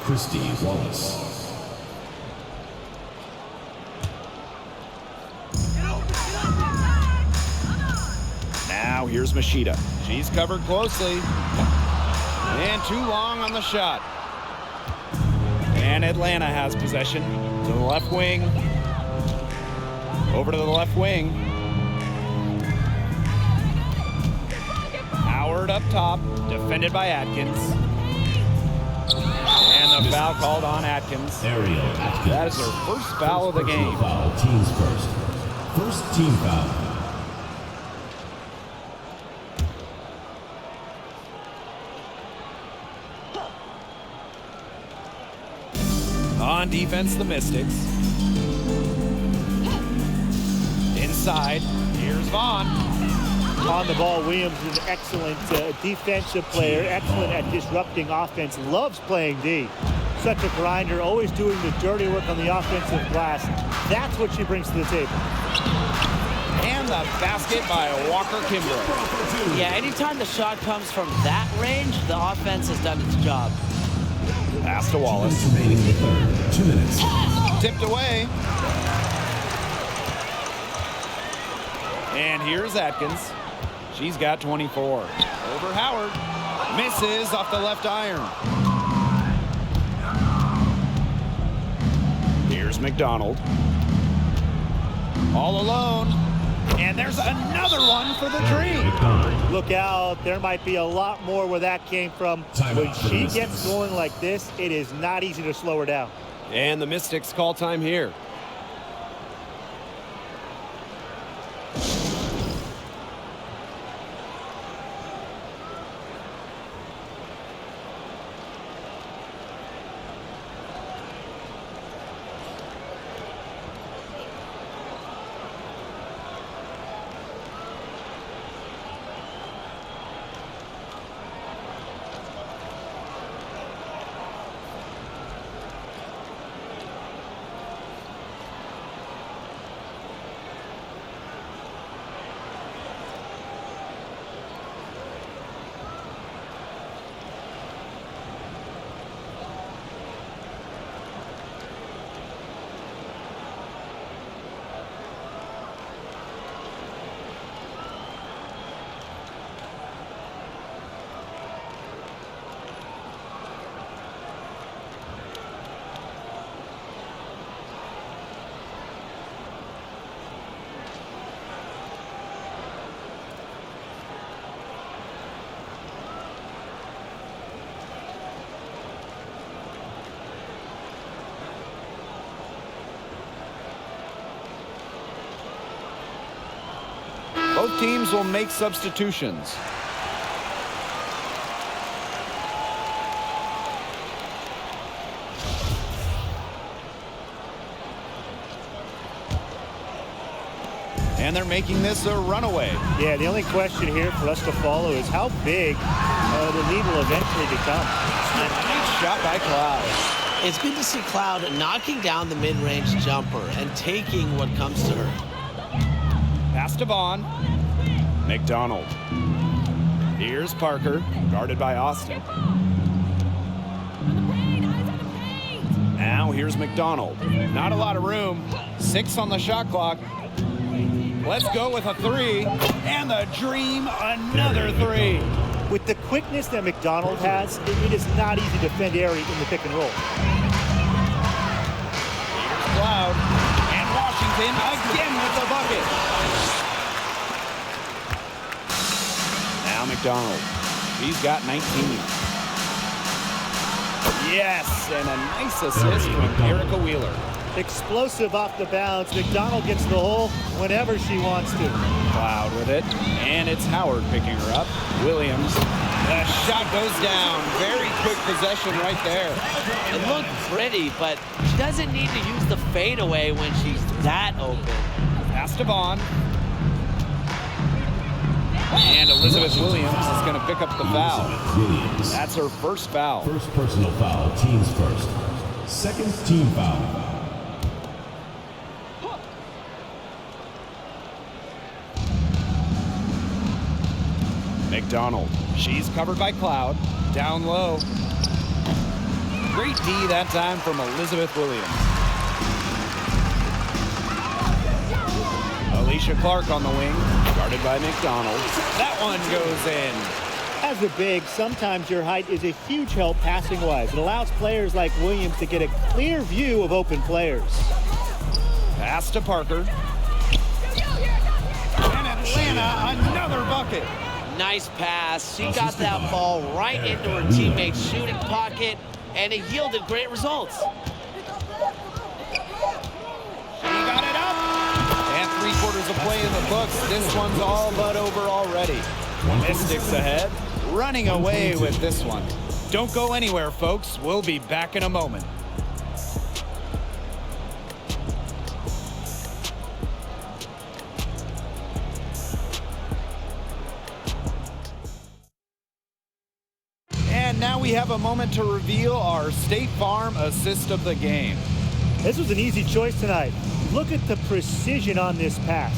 Christy Wallace. Now here's Machida. She's covered closely. And too long on the shot. And Atlanta has possession. To the left wing. Over to the left wing. Howard up top. Defended by Atkins. And the foul called on Atkins. Ariel Atkins. That is her first foul of the game. Foul, team's first. First team foul. On defense, the Mystics. Inside, here's Vaughn. On the ball, Williams is an excellent defensive player, excellent at disrupting offense, loves playing D. Such a grinder, always doing the dirty work on the offensive glass. That's what she brings to the table. And the basket by Walker Kimbrough. Yeah, anytime the shot comes from that range, the offense has done its job. Pass to Wallace. Remaining in the third. 2 minutes. Tipped away. And here's Atkins. She's got 24. Over Howard. Misses off the left iron. Here's McDonald. All alone. And there's another one for the Dream. Look out, there might be a lot more where that came from. When she gets going like this, it is not easy to slow her down. And the Mystics call time here. Both teams will make substitutions. And they're making this a runaway. Yeah, the only question here for us to follow is how big the lead will eventually become. A nice shot by Cloud. It's good to see Cloud knocking down the mid-range jumper and taking what comes to her. Pass to Vaughn. McDonald. Here's Parker, guarded by Austin. Now here's McDonald. Not a lot of room. 6 on the shot clock. Let's go with a 3. And the Dream, another 3. With the quickness that McDonald has, it is not easy to defend Airy in the pick and roll. Here's Cloud. And Washington again with the bucket. Now McDonald. He's got 19. Yes, and a nice assist from Erica Wheeler. Explosive off the bounce. McDonald gets the hole whenever she wants to. Cloud with it, and it's Howard picking her up. Williams, the shot goes down. Very quick possession right there. It looked pretty, but she doesn't need to use the fadeaway when she's that open. Pass to Vaughn. And Elizabeth Williams is going to pick up the foul. That's her first foul. First personal foul, teams first. Second team foul. McDonald. She's covered by Cloud. Down low. Great D that time from Elizabeth Williams. Alicia Clark on the wing, guarded by McDonald. That one goes in. As a big, sometimes your height is a huge help passing-wise. It allows players like Williams to get a clear view of open players. Pass to Parker. And Atlanta, another bucket. Nice pass. She got that ball right into her teammate's shooting pocket, and it yielded great results. She got it up. And 3/4 of play in the books. This one's all but over already. Mystics ahead, running away with this one. Don't go anywhere, folks. We'll be back in a moment. And now we have a moment to reveal our State Farm assist of the game. This was an easy choice tonight. Look at the precision on this pass.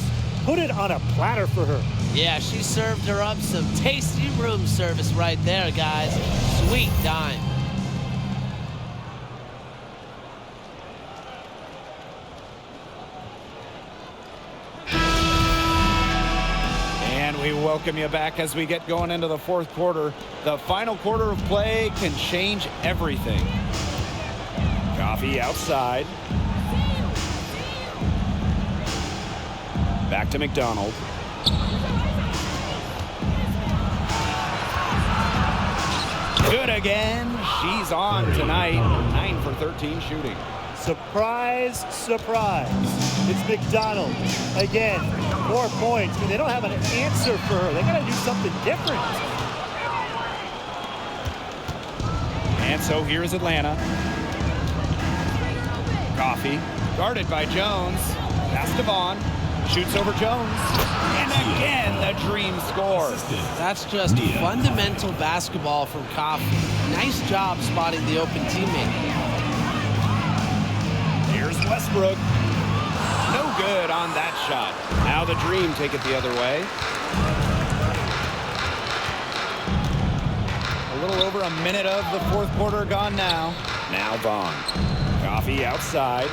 Put it on a platter for her. Yeah, she served her up some tasty room service right there, guys. Sweet dime. And we welcome you back as we get going into the fourth quarter. The final quarter of play can change everything. Coffee outside. Back to McDonald. Good again. She's on tonight. 9 for 13 shooting. Surprise, surprise. It's McDonald. Again, 4 points. They don't have an answer for her. They got to do something different. And so here's Atlanta. Coffee, guarded by Jones. Pass to Vaughn. Shoots over Jones. And again, the Dream scores. That's just fundamental basketball from Coffee. Nice job spotting the open teammate. Here's Westbrook. No good on that shot. Now the Dream take it the other way. A little over a minute of the fourth quarter gone now. Now Vaughn. Coffee outside.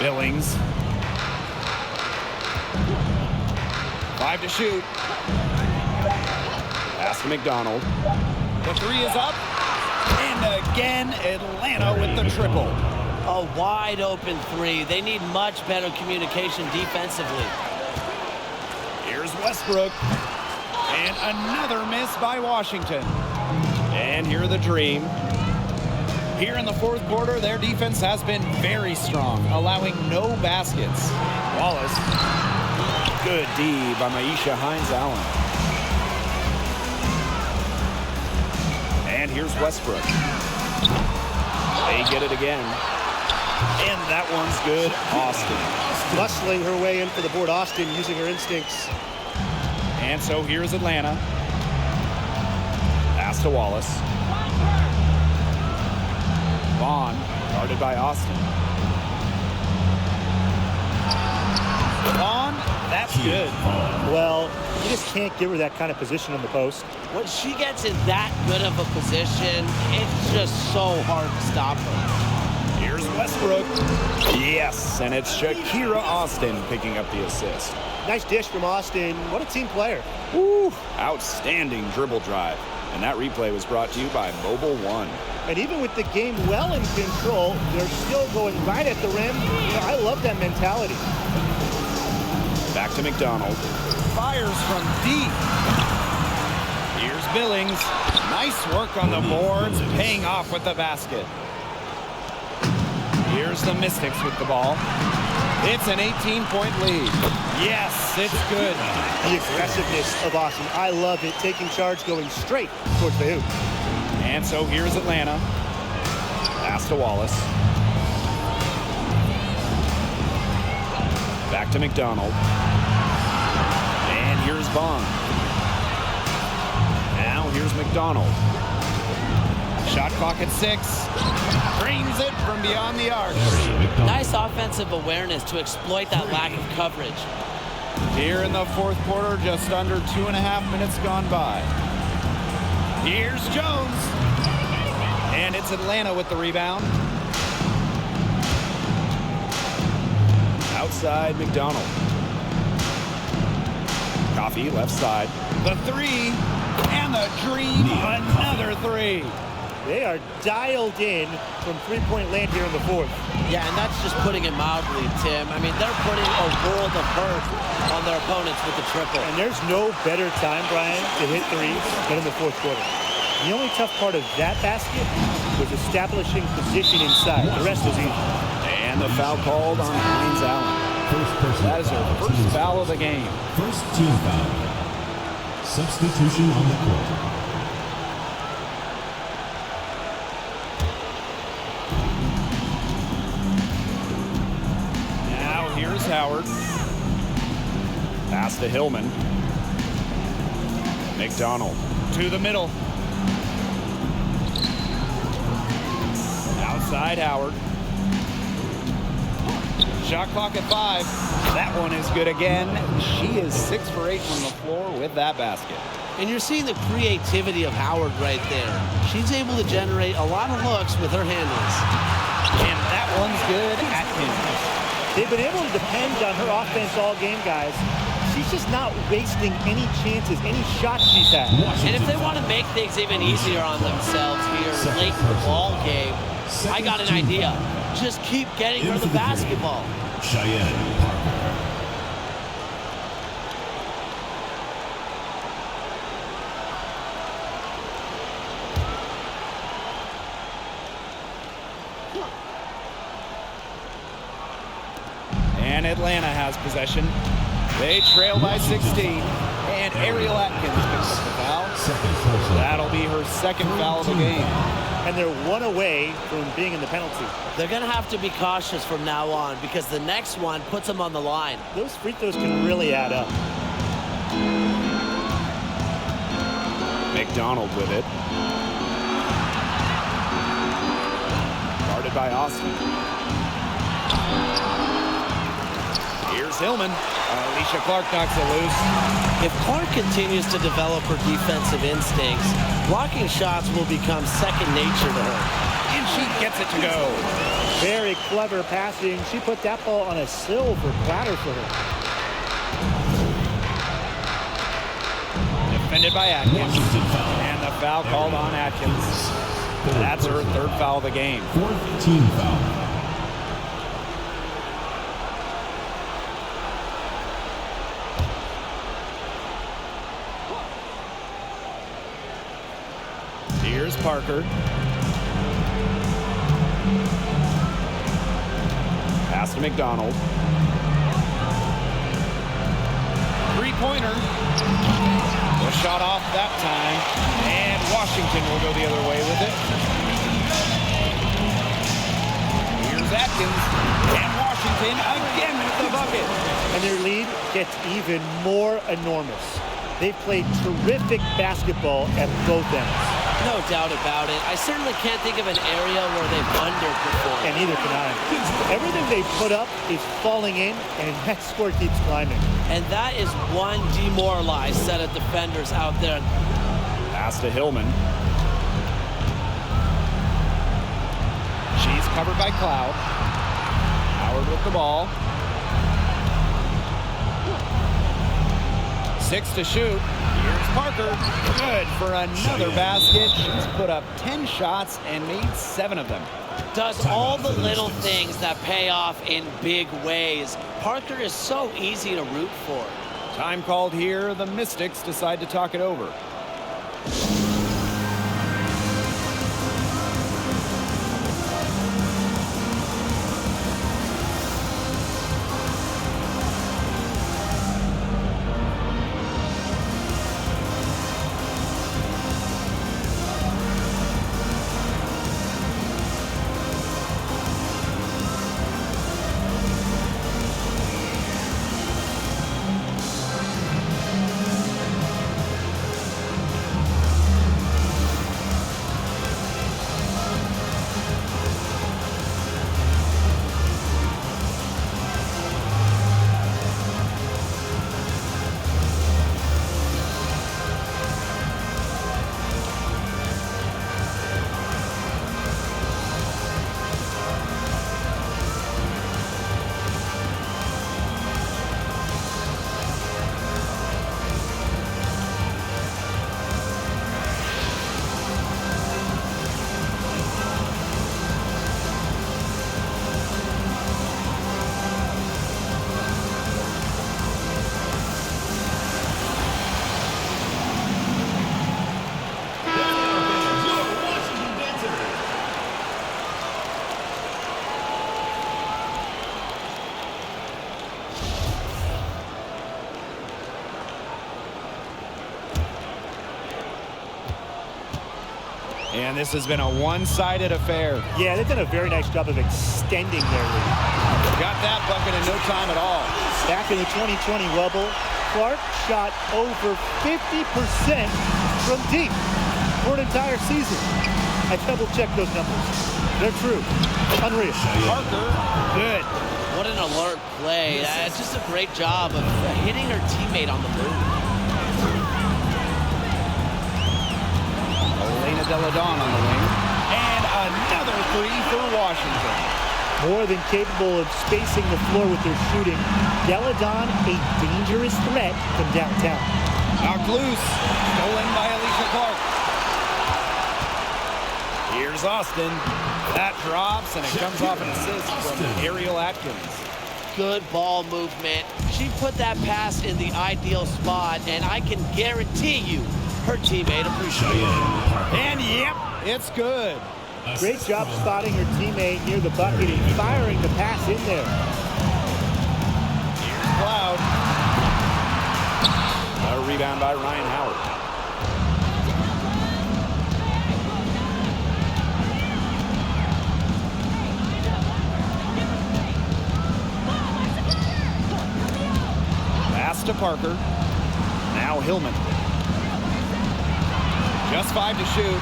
Billings. 5 to shoot. Pass to McDonald. The 3 is up. And again, Atlanta with the triple. A wide open 3. They need much better communication defensively. Here's Westbrook. And another miss by Washington. And here are the Dream. Here in the fourth quarter, their defense has been very strong, allowing no baskets. Wallace. Good D by Maisha Hines-Allen. And here's Westbrook. They get it again. And that one's good. Austin. Muscling her way in for the board. Austin using her instincts. And so here's Atlanta. Pass to Wallace. Vaughn, guarded by Austin. Vaughn, that's good. Well, you just can't give her that kind of position in the post. When she gets in that good of a position, it's just so hard to stop her. Here's Westbrook. Yes, and it's Shakira Austin picking up the assist. Nice dish from Austin. What a team player. Woo, outstanding dribble drive. And that replay was brought to you by Mobile One. And even with the game well in control, they're still going right at the rim. You know, I love that mentality. Back to McDonald. Fires from deep. Here's Billings. Nice work on the boards, paying off with the basket. Here's the Mystics with the ball. It's an 18-point lead. Yes, it's good. The aggressiveness of Austin. I love it. Taking charge, going straight towards the hoop. And so here's Atlanta. Pass to Wallace. Back to McDonald. And here's Vaughn. Now here's McDonald. Shot clock at 6. Drains it from beyond the arc. Nice offensive awareness to exploit that lack of coverage. Here in the fourth quarter, just under 2.5 minutes gone by. Here's Jones. And it's Atlanta with the rebound. Outside, McDonald. Coffee, left side. The 3. And the Dream, another 3. They are dialed in from three-point land here in the fourth. Yeah, and that's just putting it mildly, Tim. I mean, they're putting a world of hurt on their opponents with the triple. And there's no better time, Brian, to hit threes than in the fourth quarter. The only tough part of that basket was establishing position inside. The rest was easy. And the foul called on Hines-Allen. That is her first foul of the game. First team foul. Substitution on the court. Here's Howard. Pass to Hillmon. McDonald to the middle. Outside Howard. Shot clock at 5. That one is good again. She is 6 for 8 from the floor with that basket. And you're seeing the creativity of Howard right there. She's able to generate a lot of looks with her handles. And that one's good. Atkins. They've been able to depend on her offense all game, guys. She's just not wasting any chances, any shots she's had. And if they want to make things even easier on themselves here late in the ball game, I got an idea. Just keep getting her the basketball. Cheyenne Parker. And Atlanta has possession. They trail by 16. And Ariel Atkins picks up the foul. That'll be her second foul of the game. And they're one away from being in the penalty. They're going to have to be cautious from now on because the next one puts them on the line. Those free throws can really add up. McDonald with it. Guarded by Austin. Here's Hillmon. Alicia Clark knocks it loose. If Clark continues to develop her defensive instincts, blocking shots will become second nature to her. And she gets it to go. Very clever passing. She put that ball on a silver platter for her. Defended by Atkins. And the foul called on Atkins. That's her third foul of the game. Fourth team foul. Here's Parker. Pass to McDonald. Three-pointer. The shot off that time. And Washington will go the other way with it. Here's Atkins. And Washington again with the bucket. And their lead gets even more enormous. They've played terrific basketball at both ends. No doubt about it. I certainly can't think of an area where they've underperformed. And neither can I. Everything they put up is falling in, and that score keeps climbing. And that is one demoralized set of defenders out there. Pass to Hillmon. She's covered by Cloud. Howard with the ball. 6 to shoot. Here's Parker. Good for another basket. She's put up 10 shots and made 7 of them. Does all the little things that pay off in big ways. Parker is so easy to root for. Time called here. The Mystics decide to talk it over. And this has been a one-sided affair. Yeah, they've done a very nice job of extending their lead. Got that bucket in no time at all. Back in the 2020 Wubble, Clark shot over 50% from deep for an entire season. I double-checked those numbers. They're true. Unreal. Parker, good. What an alert play. It's just a great job of hitting her teammate on the move. Elena Delle on the wing. And another three for Washington. More than capable of spacing the floor with their shooting. Delle, a dangerous threat from downtown. Knocked loose. Stolen by Alicia Clark. Here's Austin. That drops, and it comes off an assist from Ariel Atkins. Good ball movement. She put that pass in the ideal spot, and I can guarantee you her teammate appreciates it. And yep, it's good. Great job spotting her teammate near the bucket and firing the pass in there. rebound by Ryan Howard. Pass to Parker. Now Hillmon. Just 5 to shoot.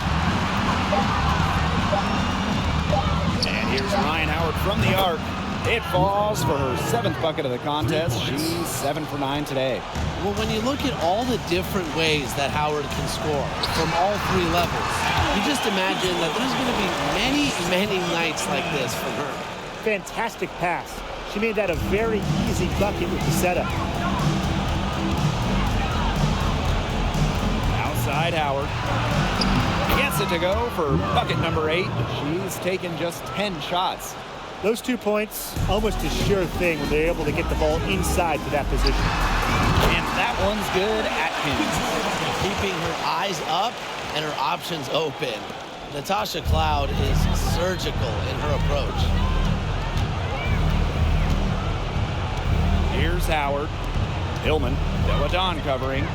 And here's Ryan Howard from the arc. It falls for her 7th bucket of the contest. She's 7 for 9 today. Well, when you look at all the different ways that Howard can score from all 3 levels, you just imagine that there's going to be many, many nights like this for her. Fantastic pass. She made that a very easy bucket with the setup. Outside Howard. Gets it to go for bucket number 8. She's taken just 10 shots. Those 2 points, almost a sure thing when they're able to get the ball inside to that position. And that one's good. Atkins. Keeping her eyes up and her options open. Natasha Cloud is surgical in her approach. Here's Howard. Hillmon. Delle covering.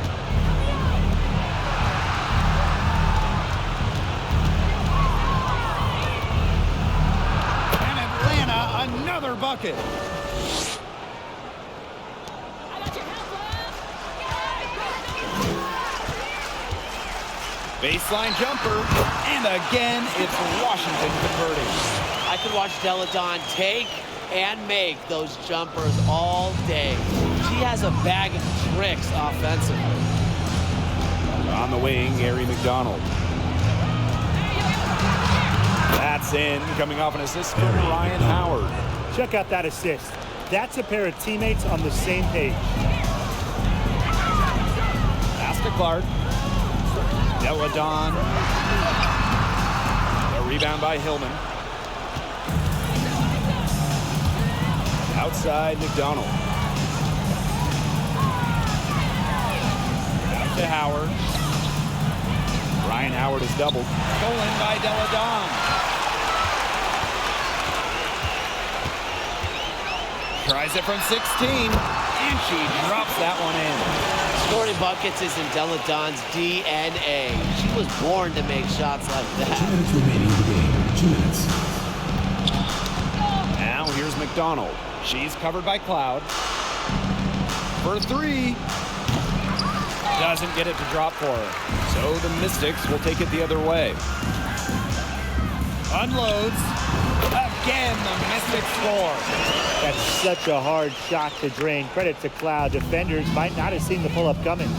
And Atlanta, another bucket. Baseline jumper, and again, it's Washington converting. I could watch Delle take and make those jumpers all day. She has a bag of tricks offensively. On the wing, Gary McDonald. That's in, coming off an assist from Ryan Howard. Check out that assist. That's a pair of teammates on the same page. Pass to Clark. Delle. A rebound by Hillmon. Outside McDonald. Back to Howard. Ryan Howard is doubled. Stolen by Delle. Tries it from 16, and she drops that one in. Scoring buckets is in Delle Donne's DNA. She was born to make shots like that. 2 minutes remaining in the game. 2 minutes. Now here's McDonald. She's covered by Cloud. For 3. Doesn't get it to drop for her. So the Mystics will take it the other way. Unloads. Again, the Mystics score. That's such a hard shot to drain. Credit to Cloud. Defenders might not have seen the pull-up coming.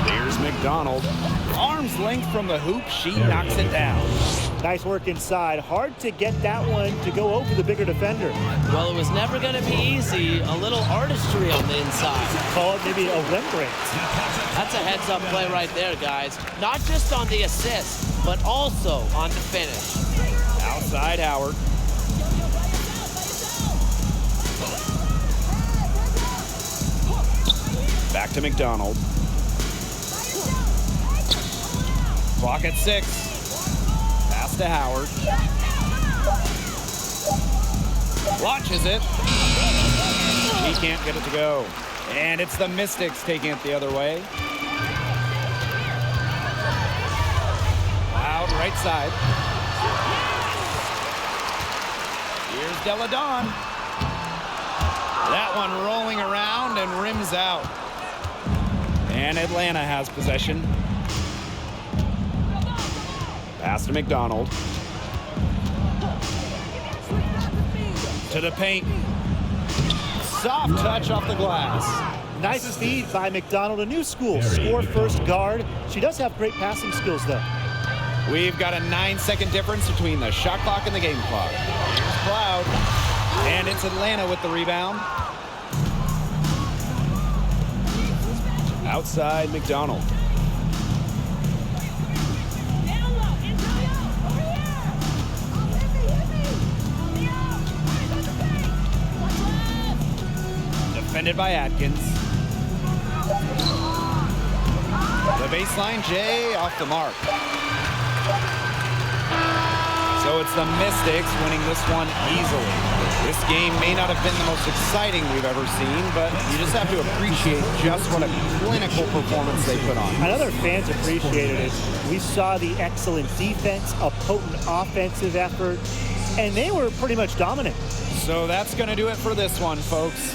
There's McDonald. Arm's length from the hoop. She knocks it down. Nice work inside. Hard to get that one to go over the bigger defender. Well, it was never going to be easy. A little artistry on the inside. Call it maybe a Rembrandt. That's a heads-up play right there, guys. Not just on the assist, but also on the finish. Outside Howard. Back to McDonald. Clock at 6. Pass to Howard. Launches it. He can't get it to go. And it's the Mystics taking it the other way. Out right side. Here's Delle. That one rolling around and rims out. And Atlanta has possession. Pass to McDonald. To the paint. Soft touch off the glass. Nice feed by McDonald, a new school. Score first guard. She does have great passing skills, though. We've got a 9-second difference between the shot clock and the game clock. Here's Cloud. And it's Atlanta with the rebound. Outside McDonald. Defended by Atkins. The baseline, Jay off the mark. So it's the Mystics winning this one easily. This game may not have been the most exciting we've ever seen, but you just have to appreciate just what a clinical performance they put on. I know their fans appreciated it. We saw the excellent defense, a potent offensive effort, and they were pretty much dominant. So that's going to do it for this one, folks.